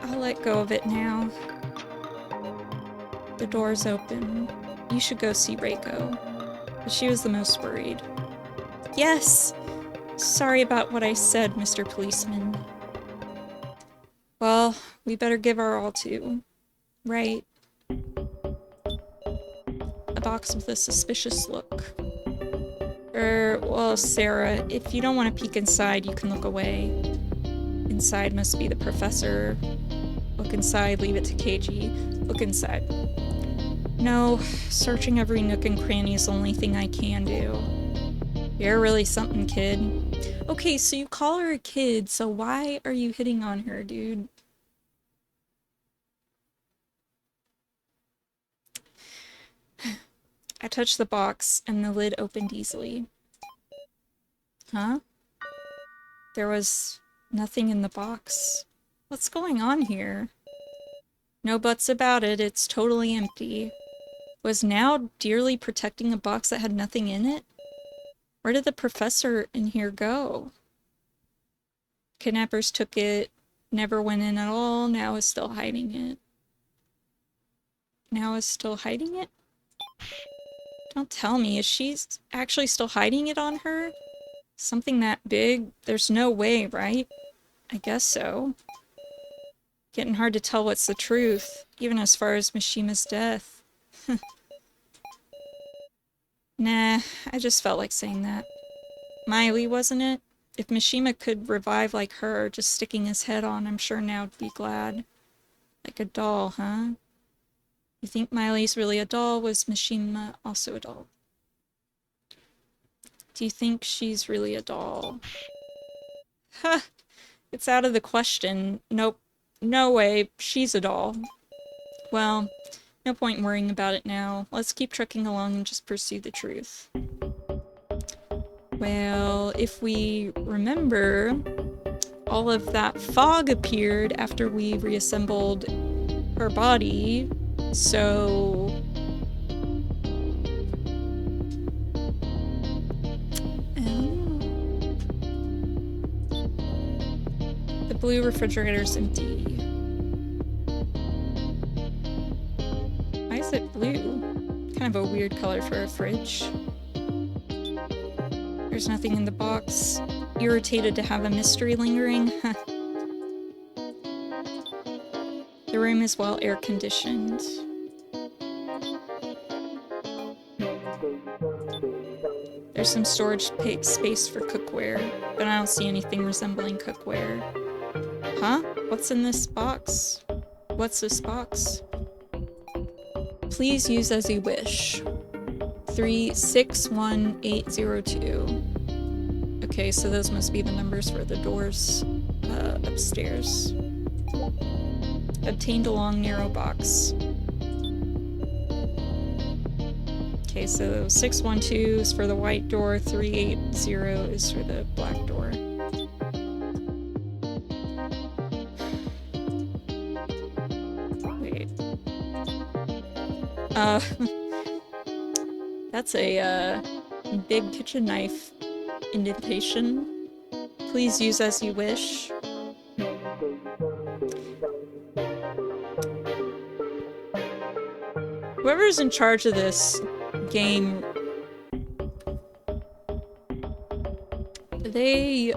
I'll let go of it now. The door's open. You should go see Reko. But she was the most worried. Yes! Sorry about what I said, Mr. Policeman. Well, we better give our all to. Right. A box with a suspicious look. Well, Sarah, if you don't want to peek inside, you can look away. Inside must be the professor. Look inside, leave it to Keiji. Look inside. No, searching every nook and cranny is the only thing I can do. You're really something, kid. Okay, so you call her a kid, so why are you hitting on her, dude? I touched the box, and the lid opened easily. Huh? There was nothing in the box. What's going on here? No buts about it, it's totally empty. Was now dearly protecting a box that had nothing in it? Where did the professor in here go? Kidnappers took it, never went in at all, now is still hiding it. Now is still hiding it? Don't tell me, is she actually still hiding it on her? Something that big? There's no way, right? I guess so. Getting hard to tell what's the truth, even as far as Mishima's death. Nah, I just felt like saying that. Miley, wasn't it? If Mishima could revive like her, just sticking his head on, I'm sure now would be glad. Like a doll, huh? You think Miley's really a doll? Was Mishima also a doll? Do you think she's really a doll? Ha! It's out of the question. Nope. No way. She's a doll. Well, no point in worrying about it now. Let's keep trucking along and just pursue the truth. Well, if we remember, all of that fog appeared after we reassembled her body, so... The blue refrigerator's empty. Why is it blue? Kind of a weird color for a fridge. There's nothing in the box. Irritated to have a mystery lingering? Huh. The room is well air-conditioned. There's some storage space for cookware, but I don't see anything resembling cookware. Huh? What's in this box? What's this box? Please use as you wish. 361802. Okay, so those must be the numbers for the doors upstairs. Obtained a long, narrow box. Okay, so 612 is for the white door, 380 is for the black door. Wait. That's a big kitchen knife indentation. Please use as you wish. Whoever's in charge of this game, they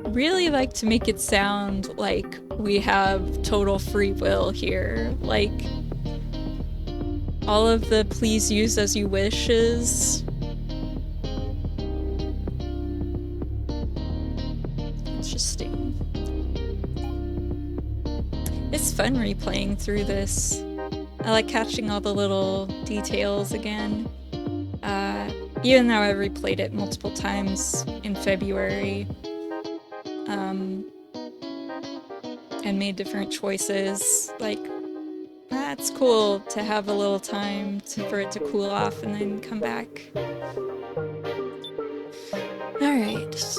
really like to make it sound like we have total free will here. Like, all of the please use as you wishes. Interesting. It's fun replaying through this. I like catching all the little details again. Even though I replayed it multiple times in February, and made different choices, like, it's cool to have a little time for it to cool off and then come back. Alright.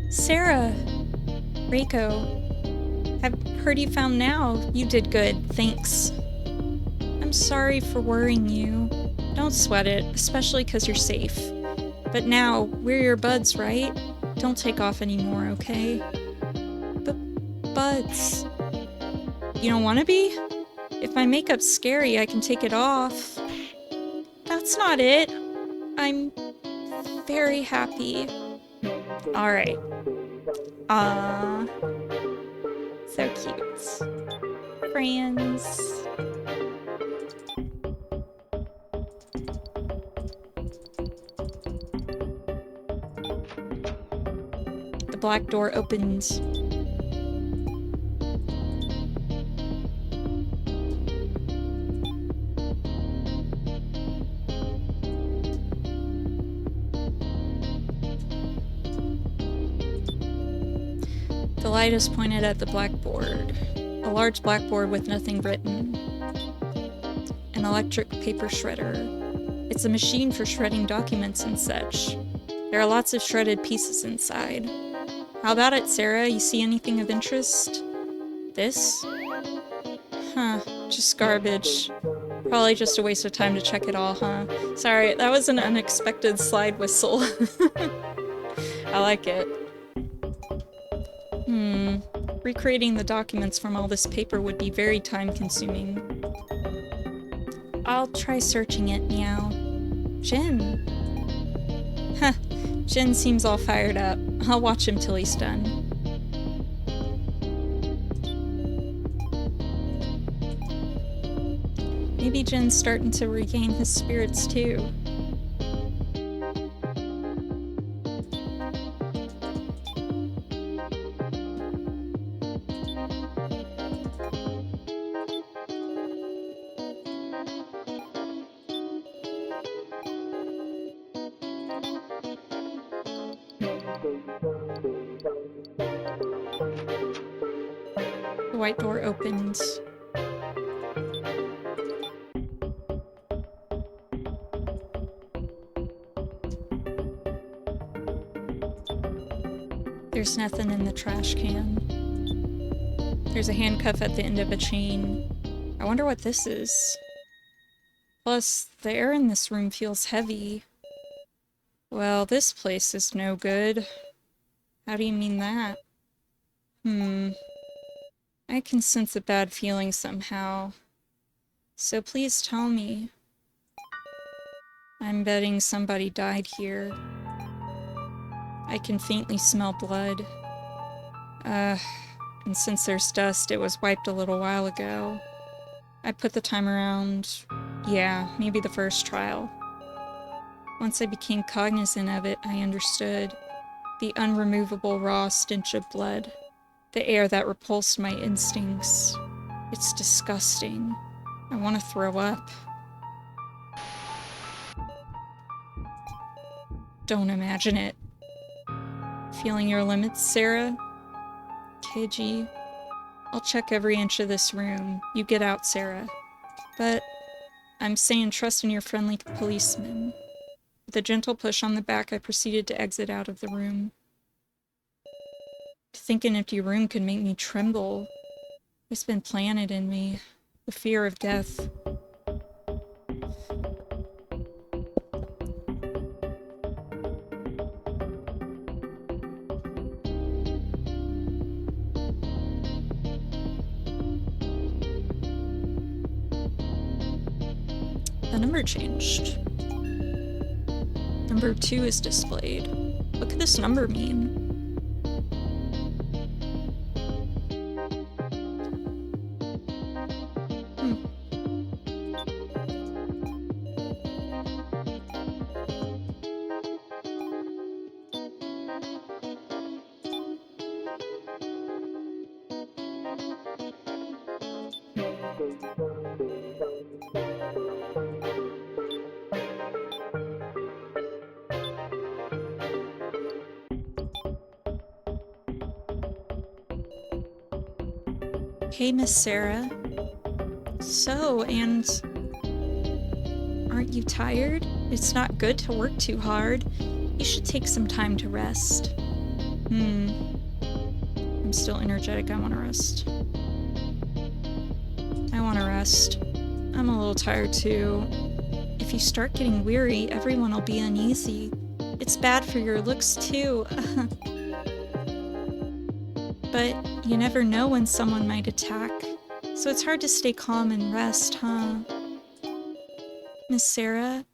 Sara! Reko. I've heard you found now. You did good, thanks. I'm sorry for worrying you. Don't sweat it, especially because you're safe. But now, we're your buds, right? Don't take off anymore, okay? But buds... You don't want to be? If my makeup's scary, I can take it off. That's not it. I'm very happy. Alright. So cute. Friends. The black door opens. The light is pointed at the blackboard. A large blackboard with nothing written. An electric paper shredder. It's a machine for shredding documents and such. There are lots of shredded pieces inside. How about it, Sara? You see anything of interest? This? Huh, just garbage. Probably just a waste of time to check it all, huh? Sorry, that was an unexpected slide whistle. I like it. Recreating the documents from all this paper would be very time-consuming. I'll try searching it, meow. Jin. Huh, Jin seems all fired up. I'll watch him till he's done. Maybe Jin's starting to regain his spirits too. The white door opens. There's nothing in the trash can. There's a handcuff at the end of a chain. I wonder what this is. Plus, the air in this room feels heavy. Well, this place is no good. How do you mean that? I can sense a bad feeling somehow. So please tell me. I'm betting somebody died here. I can faintly smell blood. And since there's dust, it was wiped a little while ago. I put the time around, yeah, maybe the first trial. Once I became cognizant of it, I understood. The unremovable raw stench of blood. The air that repulsed my instincts. It's disgusting. I want to throw up. Don't imagine it. Feeling your limits, Sara? Keiji, I'll check every inch of this room. You get out, Sara. But I'm saying trust in your friendly policeman. With a gentle push on the back, I proceeded to exit out of the room. To think an empty room could make me tremble. It's been planted in me. The fear of death. The number changed. Number 2 is displayed. What could this number mean? Hey, Miss Sara. So, and aren't you tired? It's not good to work too hard. You should take some time to rest. I'm still energetic. I want to rest. I'm a little tired too. If you start getting weary, everyone will be uneasy. It's bad for your looks too. But you never know when someone might attack, so it's hard to stay calm and rest, huh? Miss Sara,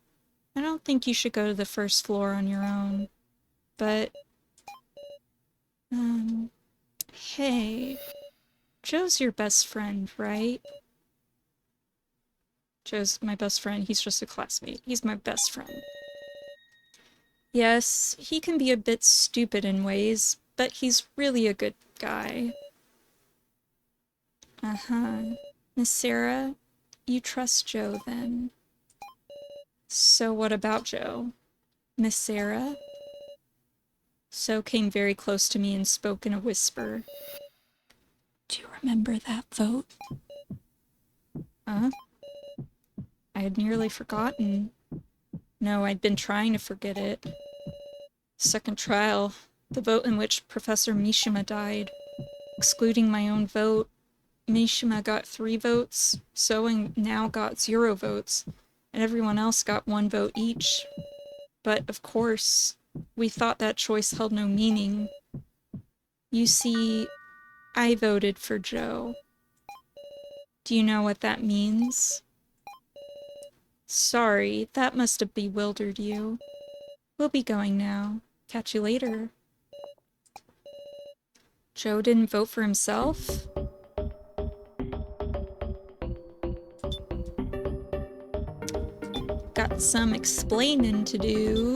I don't think you should go to the first floor on your own, but... hey... Joe's your best friend, right? Joe's my best friend, he's just a classmate. He's my best friend. Yes, he can be a bit stupid in ways, but he's really a good guy. Miss Sara, you trust Joe then. So what about Joe? Miss Sara? So came very close to me and spoke in a whisper. Do you remember that vote? Huh? I had nearly forgotten. No, I'd been trying to forget it. Second trial. The vote in which Professor Mishima died. Excluding my own vote, Mishima got 3 votes, Soing now got 0 votes, and everyone else got 1 vote each. But, of course, we thought that choice held no meaning. You see, I voted for Joe. Do you know what that means? Sorry, that must have bewildered you. We'll be going now. Catch you later. Joe didn't vote for himself? Got some explaining to do.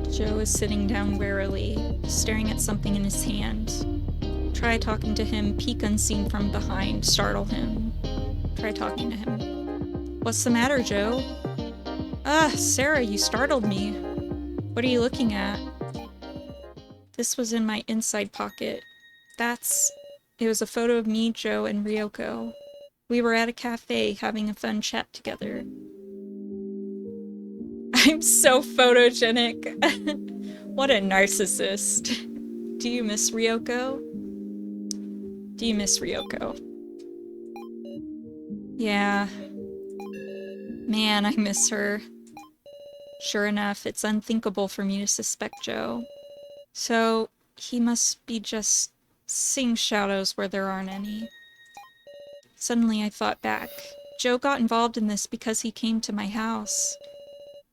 Joe is sitting down warily, staring at something in his hand. Try talking to him, peek unseen from behind, startle him. Try talking to him. What's the matter, Joe? Sara, you startled me. What are you looking at? This was in my inside pocket. It was a photo of me, Joe, and Reko. We were at a cafe having a fun chat together. I'm so photogenic. What a narcissist. Do you miss Ryoko? Do you miss Ryoko? Yeah. Man, I miss her. Sure enough, it's unthinkable for me to suspect Joe. So, he must be just seeing shadows where there aren't any. Suddenly I thought back. Joe got involved in this because he came to my house.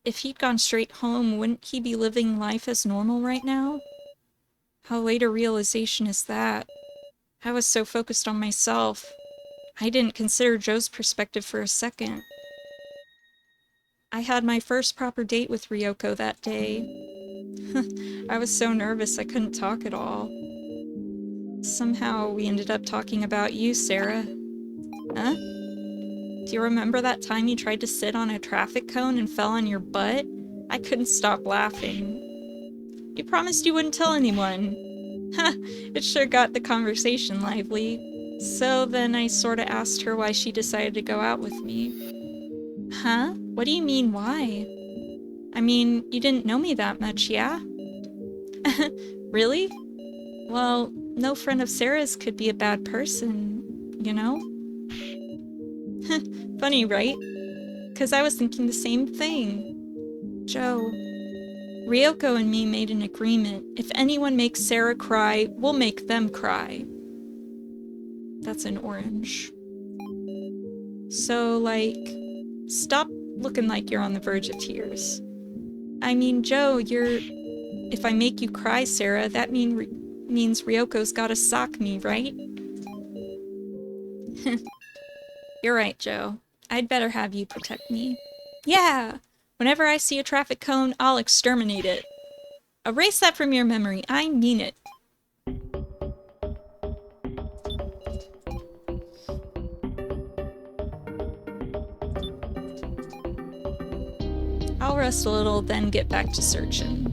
If he'd gone straight home, wouldn't he be living life as normal right now? How late a realization is that? I was so focused on myself. I didn't consider Joe's perspective for a second. I had my first proper date with Ryoko that day. I was so nervous I couldn't talk at all. Somehow we ended up talking about you, Sara. Huh? Do you remember that time you tried to sit on a traffic cone and fell on your butt? I couldn't stop laughing. You promised you wouldn't tell anyone. Ha! It sure got the conversation lively. So then I sorta asked her why she decided to go out with me. Huh? What do you mean, why? I mean, you didn't know me that much, yeah? Really? Well, no friend of Sara's could be a bad person, you know? Funny, right? 'Cause I was thinking the same thing. Joe, Ryoko and me made an agreement. If anyone makes Sara cry, we'll make them cry. That's an orange. So, like, stop looking like you're on the verge of tears. I mean, Joe, if I make you cry, Sara, that means Ryoko's gotta sock me, right? You're right, Joe. I'd better have you protect me. Yeah! Whenever I see a traffic cone, I'll exterminate it. Erase that from your memory. I mean it. I'll rest a little, then get back to searching.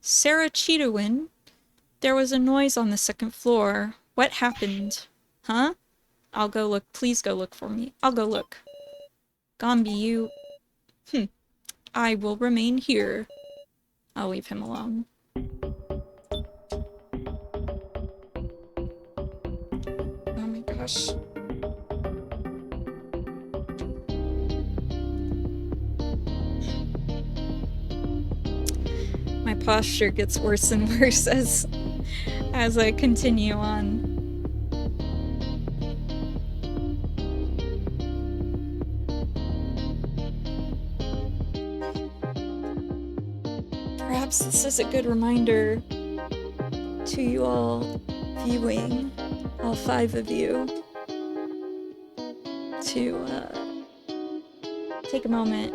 Sara Cheetawin, there was a noise on the second floor. What happened? Huh? I'll go look. Please go look for me. I'll go look. Gombi, you... I will remain here. I'll leave him alone. Oh my gosh. My posture gets worse and worse as I continue on. Perhaps this is a good reminder to you all viewing, all 5 of you, to take a moment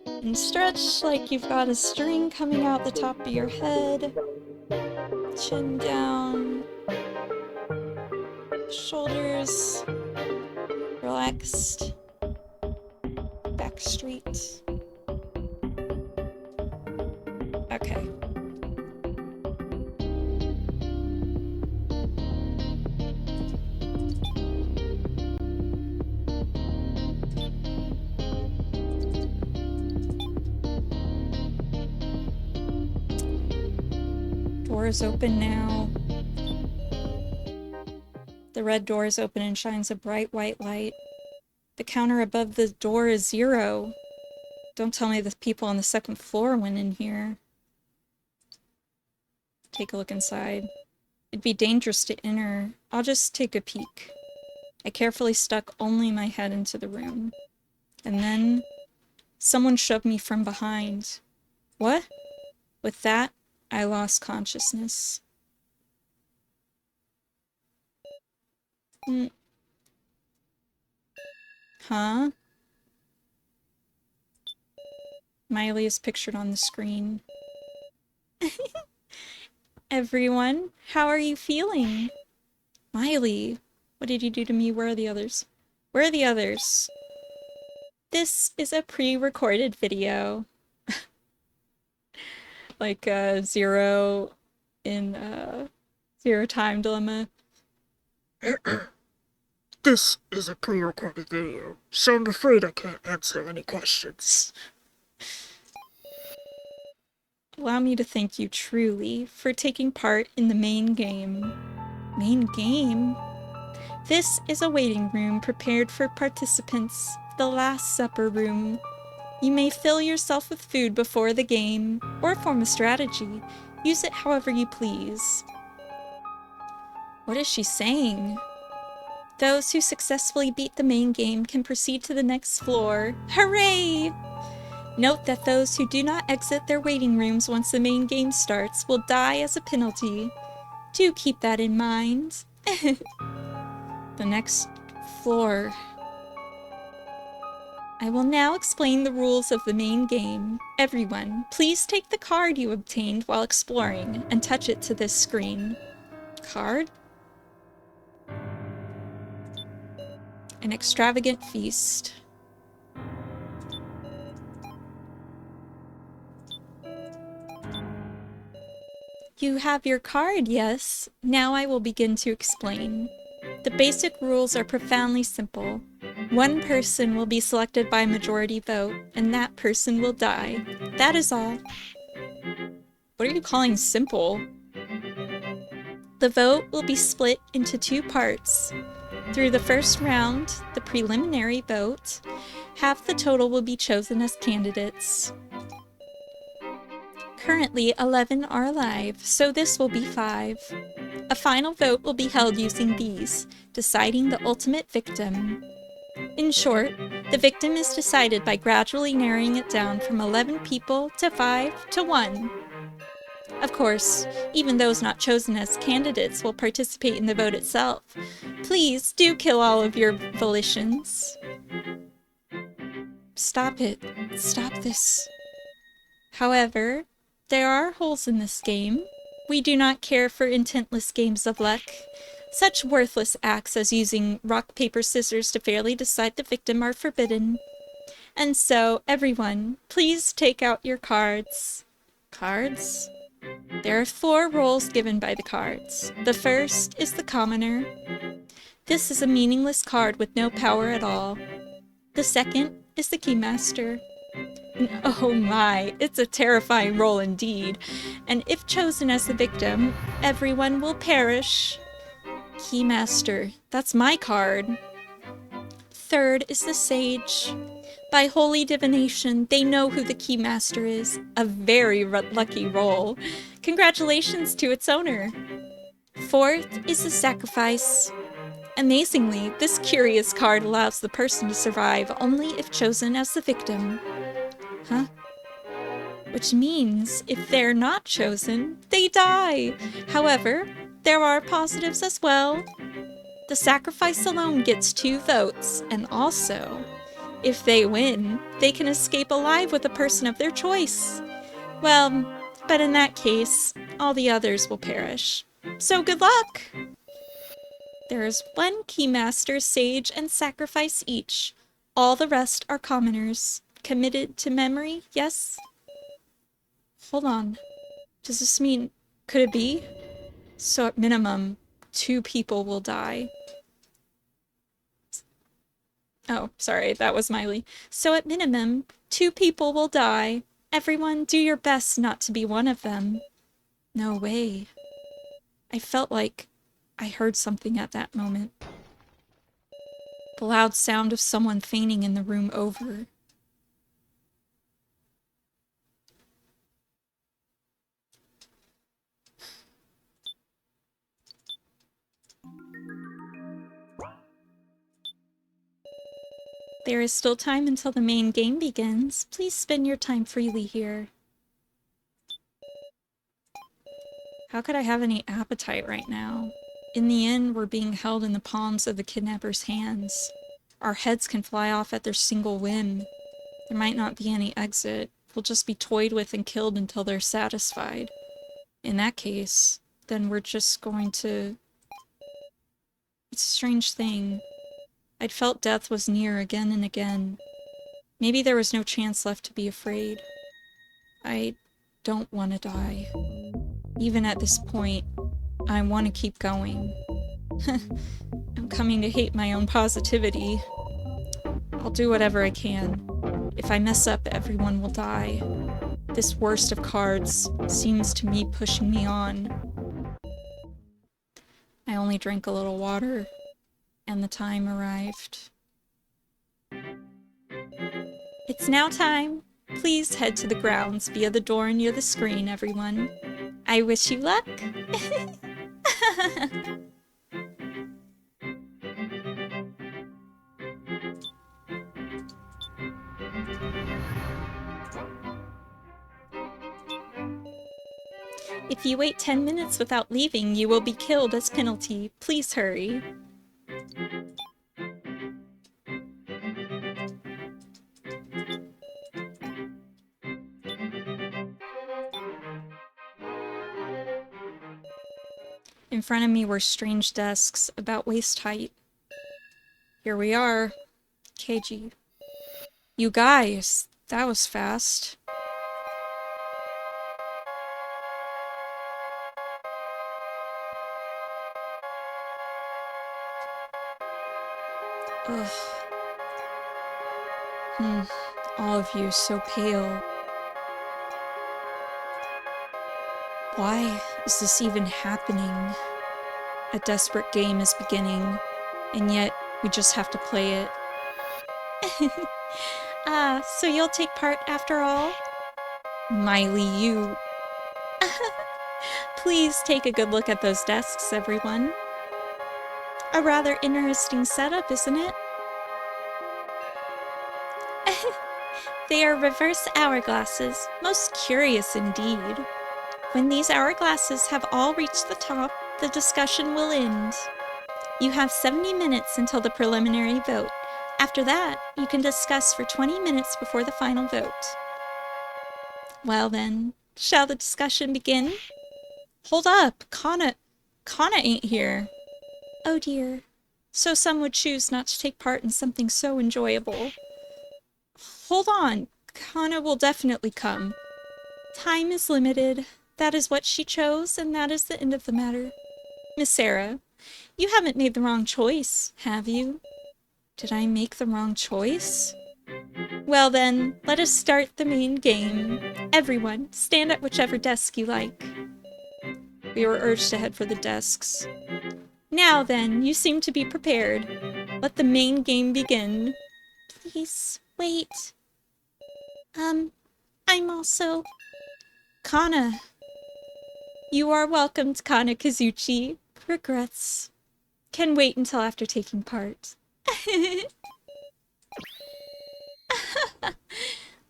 and stretch like you've got a string coming out the top of your head, chin down, shoulders relaxed, back straight. Okay. Door is open now. The red door is open and shines a bright white light. The counter above the door is 0. Don't tell me the people on the second floor went in here. Take a look inside. It'd be dangerous to enter. I'll just take a peek. I carefully stuck only my head into the room. And then someone shoved me from behind. What? With that, I lost consciousness. Huh? Miley is pictured on the screen. Everyone, how are you feeling? Miley, what did you do to me? Where are the others? Where are the others? This is a pre-recorded video. Like Zero in Zero Time Dilemma. This is a pre-recorded video, so I'm afraid I can't answer any questions. Allow me to thank you truly for taking part in the main game. Main game? This is a waiting room prepared for participants, the Last Supper room. You may fill yourself with food before the game, or form a strategy. Use it however you please. What is she saying? Those who successfully beat the main game can proceed to the next floor. Hooray! Note that those who do not exit their waiting rooms once the main game starts will die as a penalty. Do keep that in mind. The next floor. I will now explain the rules of the main game. Everyone, please take the card you obtained while exploring and touch it to this screen. Card? An extravagant feast. You have your card, yes? Now I will begin to explain. The basic rules are profoundly simple. One person will be selected by majority vote, and that person will die. That is all. What are you calling simple? The vote will be split into two parts. Through the first round, the preliminary vote, half the total will be chosen as candidates. Currently, 11 are alive, so this will be 5. A final vote will be held using these, deciding the ultimate victim. In short, the victim is decided by gradually narrowing it down from 11 people to 5 to 1. Of course, even those not chosen as candidates will participate in the vote itself. Please do kill all of your volitions. Stop it. Stop this. However, there are holes in this game. We do not care for intentless games of luck. Such worthless acts as using rock, paper, scissors to fairly decide the victim are forbidden. And so, everyone, please take out your cards. Cards? There are 4 roles given by the cards. The first is the commoner. This is a meaningless card with no power at all. The second is the Keymaster. Oh my, it's a terrifying role indeed. And if chosen as the victim, everyone will perish. Keymaster, that's my card. Third is the Sage. By holy divination, they know who the Keymaster is. A very lucky role. Congratulations to its owner. Fourth is the Sacrifice. Amazingly, this curious card allows the person to survive only if chosen as the victim. Huh? Which means, if they're not chosen, they die! However, there are positives as well. The Sacrifice alone gets 2 votes, and also, if they win, they can escape alive with a person of their choice. Well, but in that case, all the others will perish. So good luck! There is 1 Keymaster, Sage, and Sacrifice each. All the rest are commoners. Committed to memory, yes? Hold on. Does this mean... could it be? So at minimum, 2 people will die. Oh, sorry, that was Miley. So at minimum, 2 people will die. Everyone, do your best not to be one of them. No way. I felt like I heard something at that moment. The loud sound of someone fainting in the room over. There is still time until the main game begins. Please spend your time freely here. How could I have any appetite right now? In the end, we're being held in the palms of the kidnapper's hands. Our heads can fly off at their single whim. There might not be any exit. We'll just be toyed with and killed until they're satisfied. In that case, then we're just going to... It's a strange thing. I'd felt death was near again and again. Maybe there was no chance left to be afraid. I don't want to die. Even at this point, I want to keep going. I'm coming to hate my own positivity. I'll do whatever I can. If I mess up, everyone will die. This worst of cards seems to me pushing me on. I only drank a little water, and the time arrived. It's now time. Please head to the grounds via the door near the screen, everyone. I wish you luck. If you wait 10 minutes without leaving, you will be killed as penalty. Please hurry. In front of me were strange desks about waist height. Here we are. Keiji. You guys, that was fast. Ugh. All of you so pale. Why is this even happening? A desperate game is beginning, and yet we just have to play it. So you'll take part after all? Miley, you... Please take a good look at those desks, everyone. A rather interesting setup, isn't it? They are reverse hourglasses. Most curious indeed. When these hourglasses have all reached the top, the discussion will end. You have 70 minutes until the preliminary vote. After that, you can discuss for 20 minutes before the final vote. Well then, shall the discussion begin? Hold up, Kanna ain't here. Oh dear. So some would choose not to take part in something so enjoyable. Hold on, Kanna will definitely come. Time is limited. That is what she chose, and that is the end of the matter. Miss Sara, you haven't made the wrong choice, have you? Did I make the wrong choice? Well then, let us start the main game. Everyone, stand at whichever desk you like. We were urged to head for the desks. Now then, you seem to be prepared. Let the main game begin. Please, wait. I'm also... Kanna. You are welcome to Kanna Kazuchi. Regrets. Can wait until after taking part.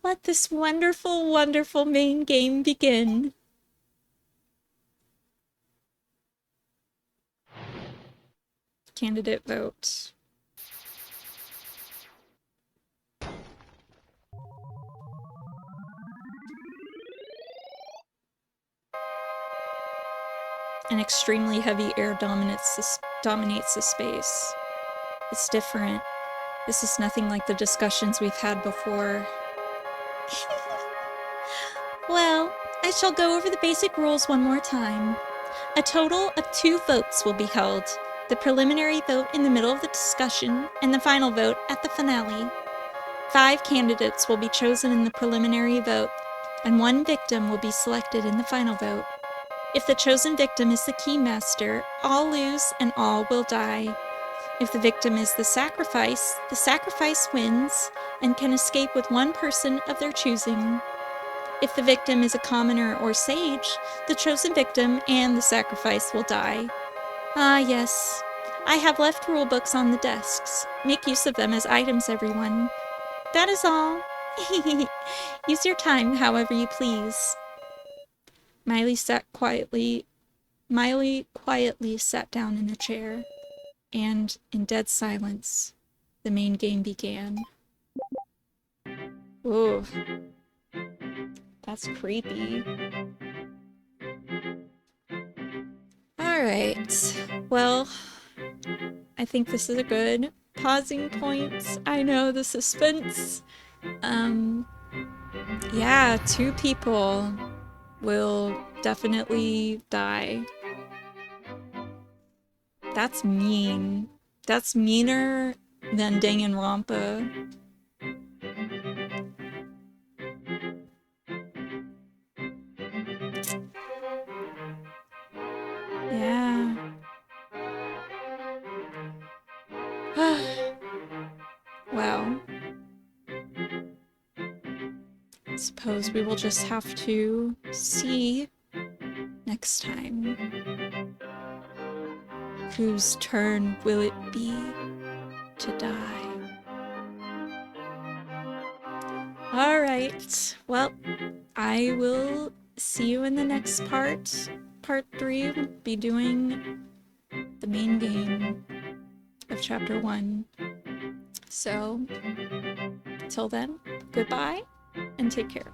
Let this wonderful, wonderful main game begin. Candidate vote. An extremely heavy air dominates the space. It's different. This is nothing like the discussions we've had before. Well, I shall go over the basic rules one more time. A total of 2 votes will be held. The preliminary vote in the middle of the discussion, and the final vote at the finale. 5 candidates will be chosen in the preliminary vote, and 1 victim will be selected in the final vote. If the chosen victim is the Keymaster, all lose and all will die. If the victim is the sacrifice wins and can escape with 1 person of their choosing. If the victim is a commoner or sage, the chosen victim and the sacrifice will die. Ah yes, I have left rulebooks on the desks. Make use of them as items, everyone. That is all. Use your time however you please. Miley quietly sat down in a chair, and in dead silence, the main game began. Ooh. That's creepy. Alright. Well, I think this is a good pausing point. I know the suspense. Yeah, 2 people. will definitely die. That's mean. That's meaner than Danganronpa. Yeah. Wow. Suppose we will just have to see next time. Whose turn will it be to die? Alright, well, I will see you in the next part. Part 3 will be doing the main game of Chapter 1. So, till then, goodbye and take care.